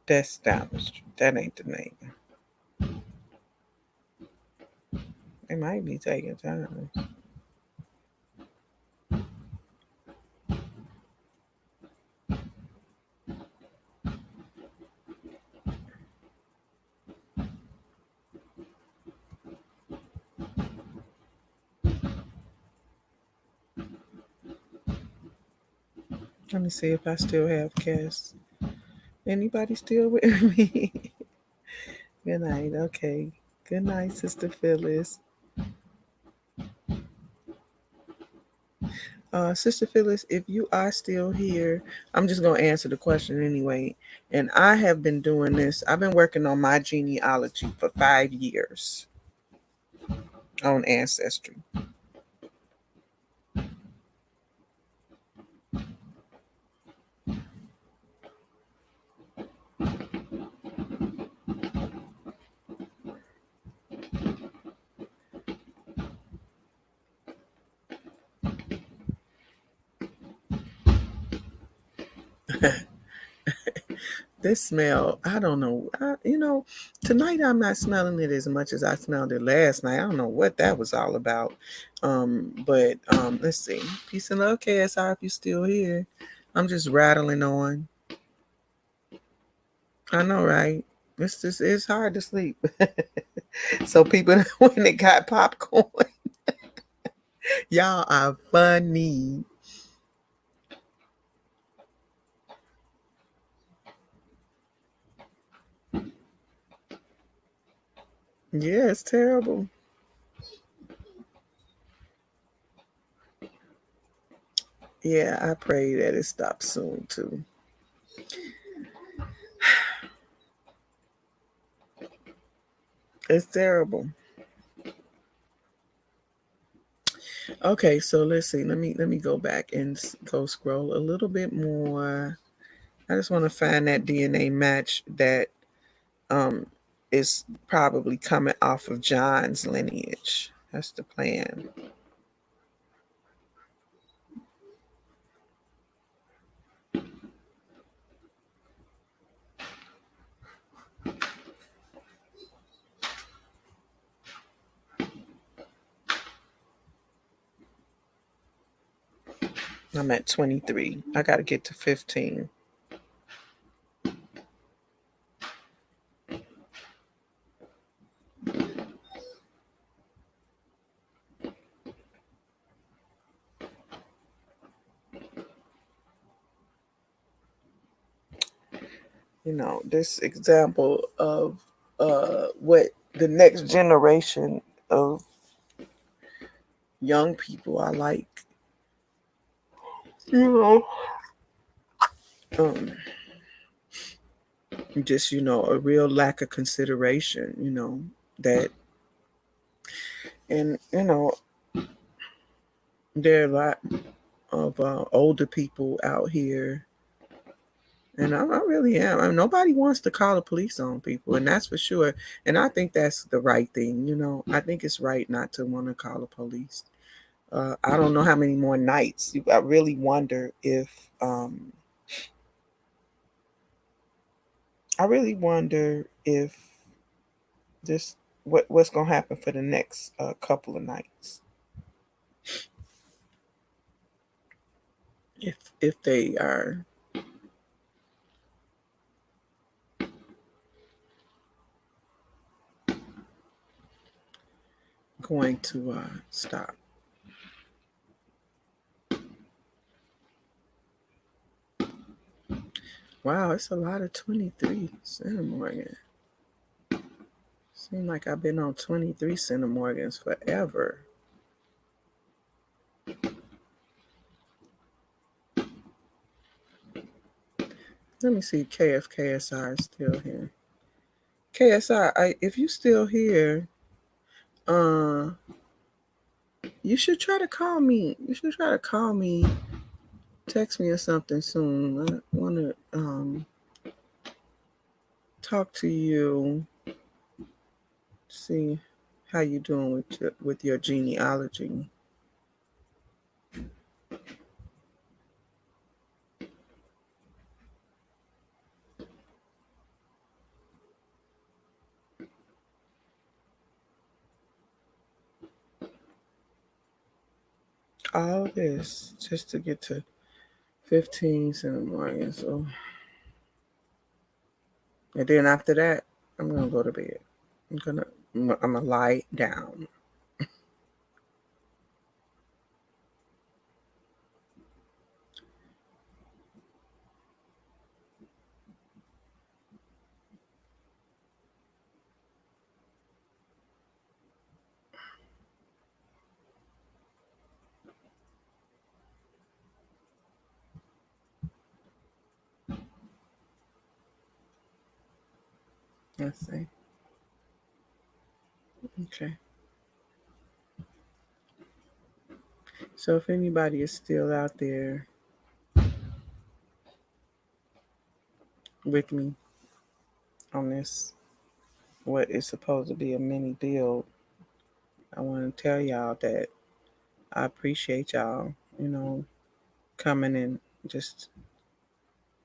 That's down the street. That ain't the name. They might be taking time. Let me see if I still have Cass. Anybody still with me? Good night. Okay. Good night, Sister Phyllis. Sister Phyllis, if you are still here, I'm just going to answer the question anyway. And I have been doing this. I've been working on my genealogy for 5 years on Ancestry. This smell, I don't know. Tonight I'm not smelling it as much as I smelled it last night. I don't know what that was all about. But let's see. Peace and love, KSI, if you're still here. I'm just rattling on. I know, right? It's hard to sleep. So people when they got popcorn, y'all are funny. Yeah, it's terrible. Yeah, I pray that it stops soon too. It's terrible. Okay, so let's see. Let me go back and go scroll a little bit more. I just want to find that DNA match that um is probably coming off of John's lineage. That's the plan. I'm at 23. I got to get to 15. This example of what the next generation of young people are like. You know, um, just a real lack of consideration. That, and there are a lot of older people out here. And I really am. Nobody wants to call the police on people, and that's for sure. And I think that's the right thing. I think it's right not to want to call the police. I don't know how many more nights. I really wonder if. I really wonder if this what's gonna happen for the next couple of nights. If they are going to stop. Wow, it's a lot of 23 Centimorgan. Seems like I've been on 23 Centimorgans forever. Let me see KFKSI is still here. KSI, if you still here, you should try to call me. Text me or something soon. I want to talk to you. See how you doing with your genealogy. all this just to get to 15s in the morning. So, and then after that, I'm gonna go to bed. I'm gonna lie down. Let's see. Okay. So if anybody is still out there with me on this, what is supposed to be a mini build, I want to tell y'all that I appreciate y'all, coming and just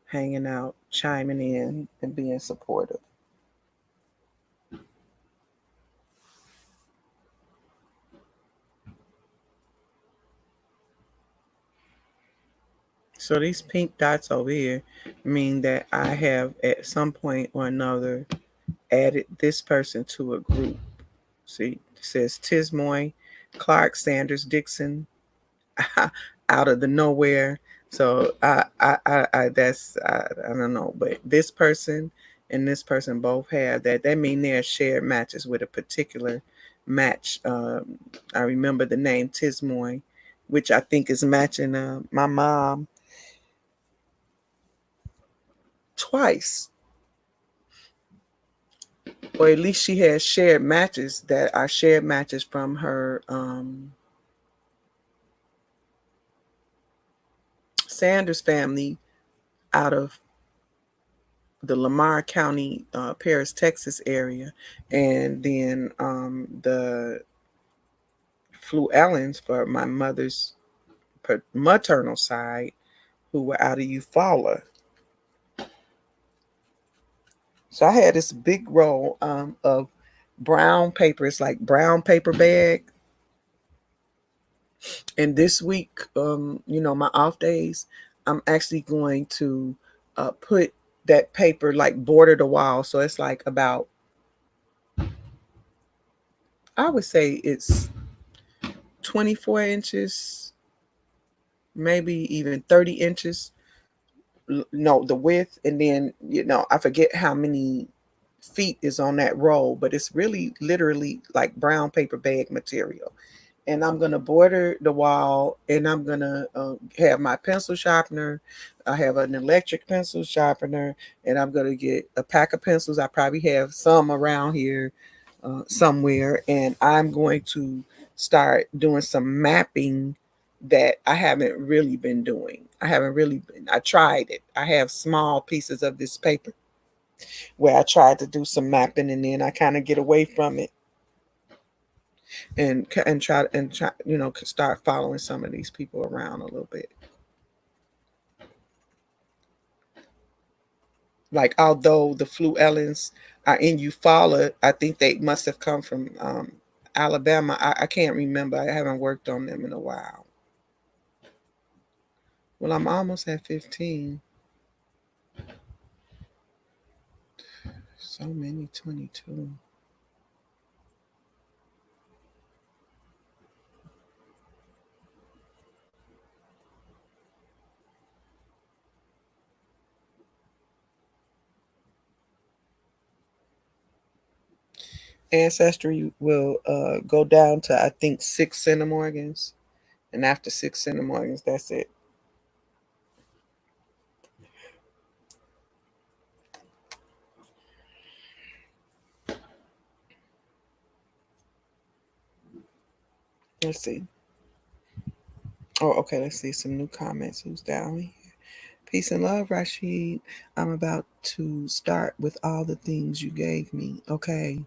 hanging out, chiming in, and being supportive. So these pink dots over here mean that I have at some point or another added this person to a group. See, it says Tismoy, Clark, Sanders, Dixon, out of the nowhere. So I don't know, but this person and this person both have that. That means they're shared matches with a particular match. I remember the name Tismoy, which I think is matching my mom twice, or at least she has shared matches that are shared matches from her Sanders family out of the Lamar County, Paris, Texas area, and then the Flu Allens for my mother's maternal side, who were out of Eufaula. So I had this big roll of brown paper. It's like brown paper bag. And this week, my off days, I'm actually going to put that paper like border the wall. So it's like about, I would say it's 24 inches, maybe even 30 inches. No, the width. And then, I forget how many feet is on that roll, but it's really literally like brown paper bag material. And I'm going to border the wall, and I'm going to have my pencil sharpener. I have an electric pencil sharpener, and I'm going to get a pack of pencils. I probably have some around here somewhere, and I'm going to start doing some mapping that I haven't really been doing. I tried it. I have small pieces of this paper where I tried to do some mapping, and then I kind of get away from it and try start following some of these people around a little bit. Like, although the Flu Ellens are in Eufaula, I think they must have come from Alabama. I can't remember. I haven't worked on them in a while. Well, I'm almost at 15. So many 22. Ancestry will go down to, I think, 6 centimorgans. And after 6 centimorgans, that's it. Let's see. Oh, okay. Let's see some new comments. Who's down here? Peace and love, Rashid. I'm about to start with all the things you gave me. Okay.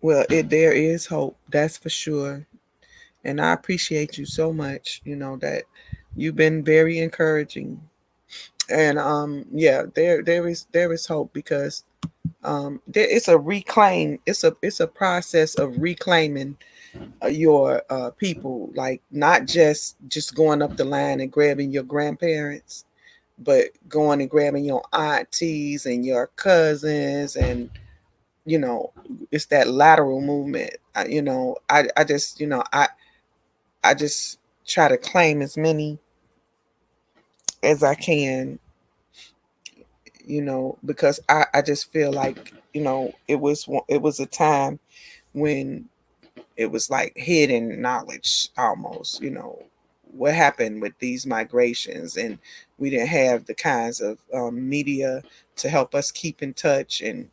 Well, there is hope. That's for sure. And I appreciate you so much. That you've been very encouraging. And yeah, there is hope because It's a reclaim. It's a process of reclaiming your people, like not just going up the line and grabbing your grandparents, but going and grabbing your aunties and your cousins, and you know, it's that lateral movement. I just I just try to claim as many as I can, because I just feel like, it was a time when it was like hidden knowledge almost, what happened with these migrations, and we didn't have the kinds of media to help us keep in touch, and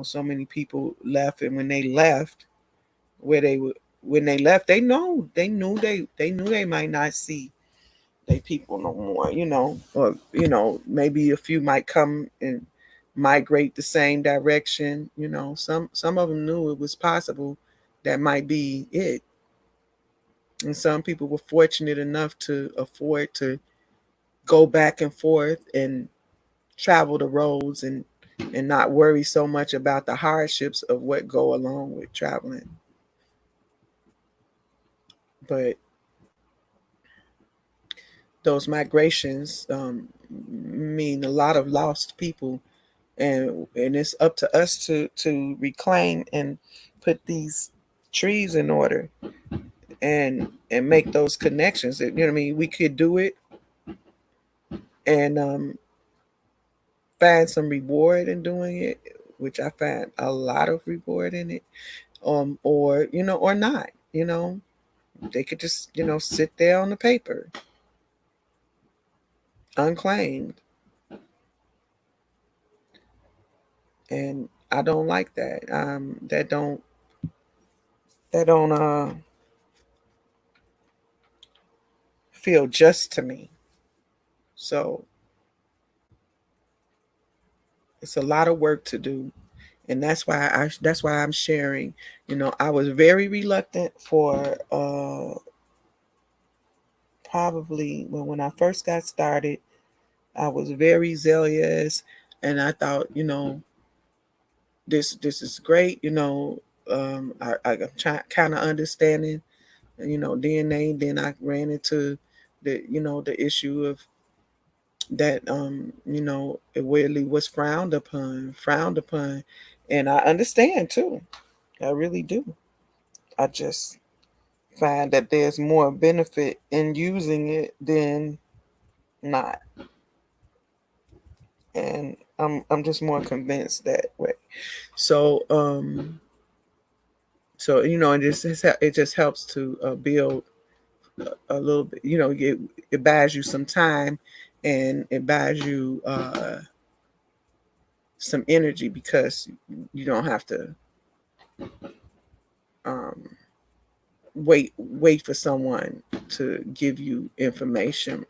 so many people left, and when they left, where they were when they left, they knew they might not see they people no more, or maybe a few might come and migrate the same direction. Some of them knew it was possible that might be it, and some people were fortunate enough to afford to go back and forth and travel the roads, and not worry so much about the hardships of what go along with traveling. But those migrations mean a lot of lost people, and it's up to us to reclaim and put these trees in order, and make those connections. You know what I mean? We could do it, and find some reward in doing it, which I find a lot of reward in it, or or not. They could just sit there on the paper unclaimed, and I don't like that. That don't feel just to me. So it's a lot of work to do, and that's why I'm sharing. I was very reluctant for probably when I first got started. I was very zealous, and I thought, this is great. I'm kind of understanding, DNA. Then I ran into the issue of that, it really was frowned upon, and I understand too. I really do. I just find that there's more benefit in using it than not, and I'm just more convinced that way. So it just helps to build a little bit. It buys you some time, and it buys you some energy, because you don't have to um, wait for someone to give you information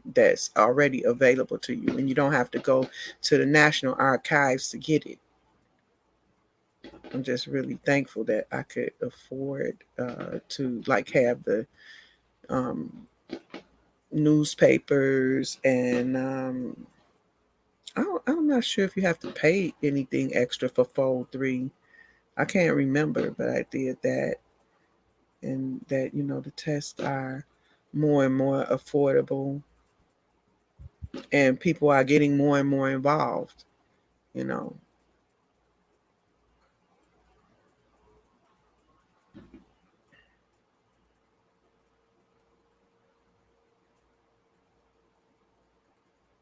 that's already available to you, and you don't have to go to the National Archives to get it. I'm just really thankful that I could afford to like have the um, newspapers, and I'm not sure if you have to pay anything extra for Fold 3. I can't remember, but I did that, and that the tests are more and more affordable, and people are getting more and more involved. You know,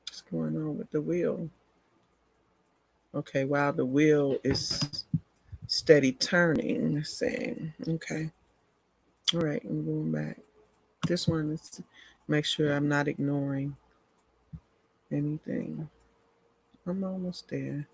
what's going on with the wheel? Okay, while the wheel is steady turning, saying, okay, all right, I'm going back. This one is to make sure I'm not ignoring anything. I'm almost there.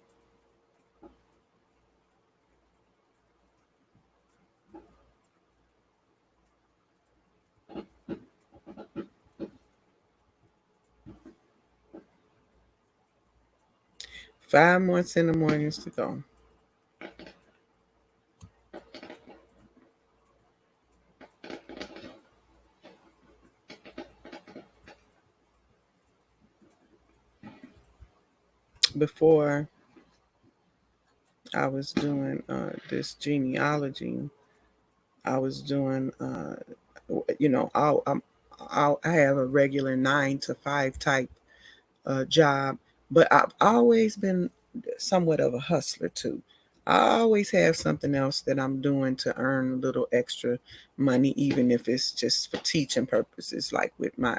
5 months in the mornings to go. Before I was doing this genealogy. I was doing, you know, I have a regular 9 to 5 type job, but I've always been somewhat of a hustler too. I always have something else that I'm doing to earn a little extra money, even if it's just for teaching purposes, like with my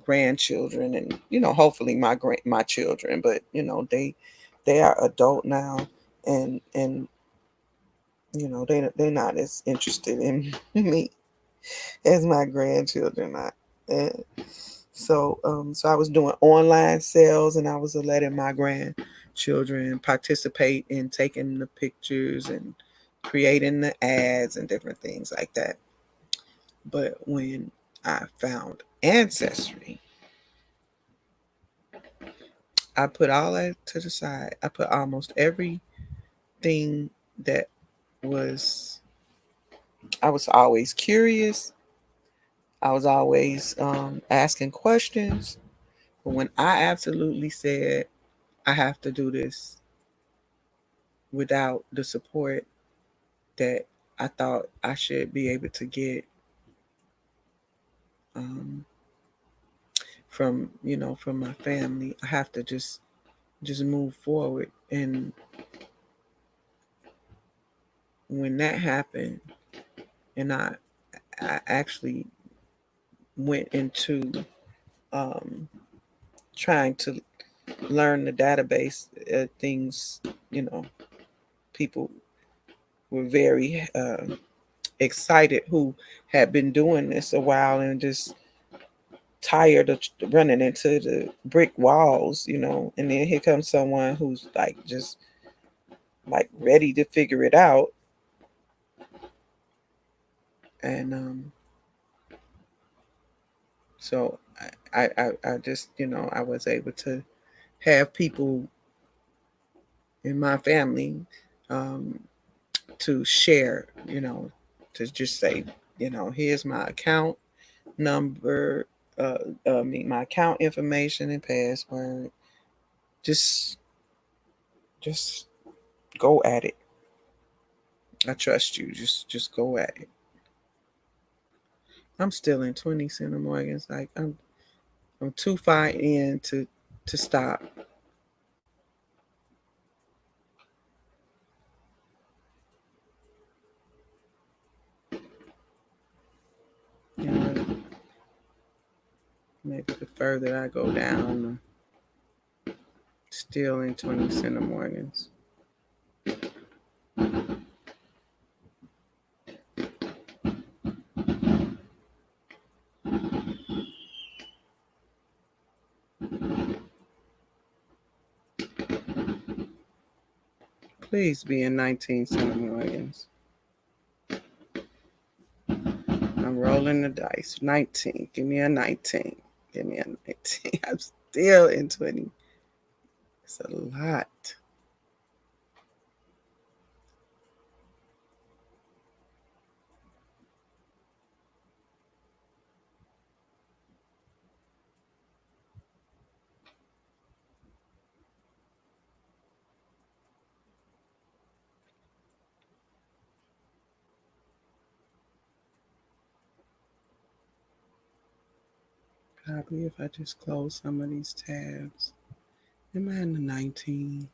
grandchildren, and hopefully my children. But they are adult now, and they're not as interested in me as my grandchildren are. And so I was doing online sales, and I was letting my grandchildren participate in taking the pictures and creating the ads and different things like that. But when I found Ancestry, I put all that to the side. I put almost everything that was, I was always curious. I was always asking questions. But when I absolutely said, I have to do this without the support that I thought I should be able to get um, from my family, I have to just move forward. And when that happened, and I actually went into um, trying to learn the database things, you know, people were very excited who had been doing this a while and just tired of running into the brick walls, and then here comes someone who's like just like ready to figure it out. And so I just, I was able to have people in my family um, to share, to just say, here's my account number, uh, my account information and password. Just, just go at it. I trust you. Just go at it. I'm still in 20 Center Morgans. Like I'm too far in to stop. You know, maybe the further I go down, still in 20 Center Morgans. Please be in 19 Center Morgans. I'm rolling the dice. 19. Give me a 19. Give me a 19. I'm still in 20. It's a lot. Probably if I just close some of these tabs. Am I in the 19?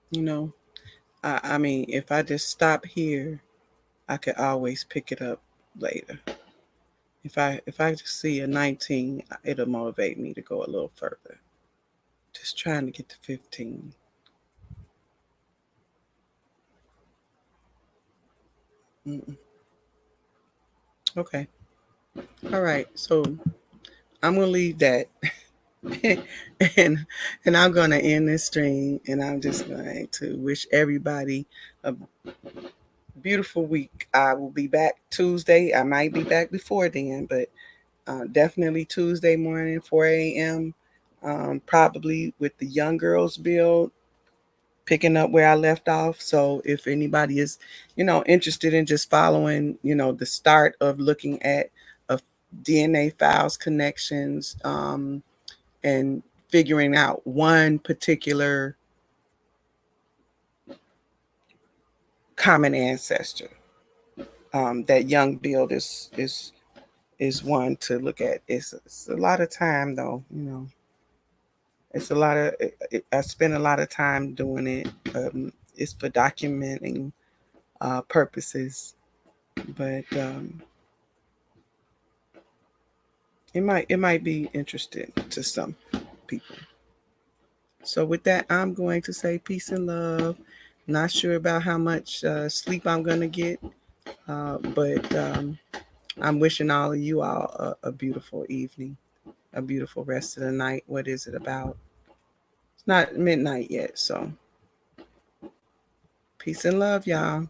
You know, I mean, if I just stop here, I could always pick it up later. If I just see a 19, it'll motivate me to go a little further. Just trying to get to 15. Mm-mm. Okay. All right. So I'm gonna leave that, and and I'm gonna end this stream, and I'm just going to wish everybody a beautiful week. I will be back Tuesday. I might be back before then, but definitely Tuesday morning, 4 a.m. Probably with the Young Girls Build, picking up where I left off. So if anybody is, interested in just following, the start of looking at DNA files connections, and figuring out one particular common ancestor. That young build is one to look at. It's a lot of time though, you know. It's a lot of. I spend a lot of time doing it. It's for documenting purposes, but it might be interesting to some people. So with that, I'm going to say peace and love. Not sure about how much sleep I'm gonna get, but I'm wishing all of you all a beautiful evening, a beautiful rest of the night. What is it about? It's not midnight yet, so peace and love, y'all.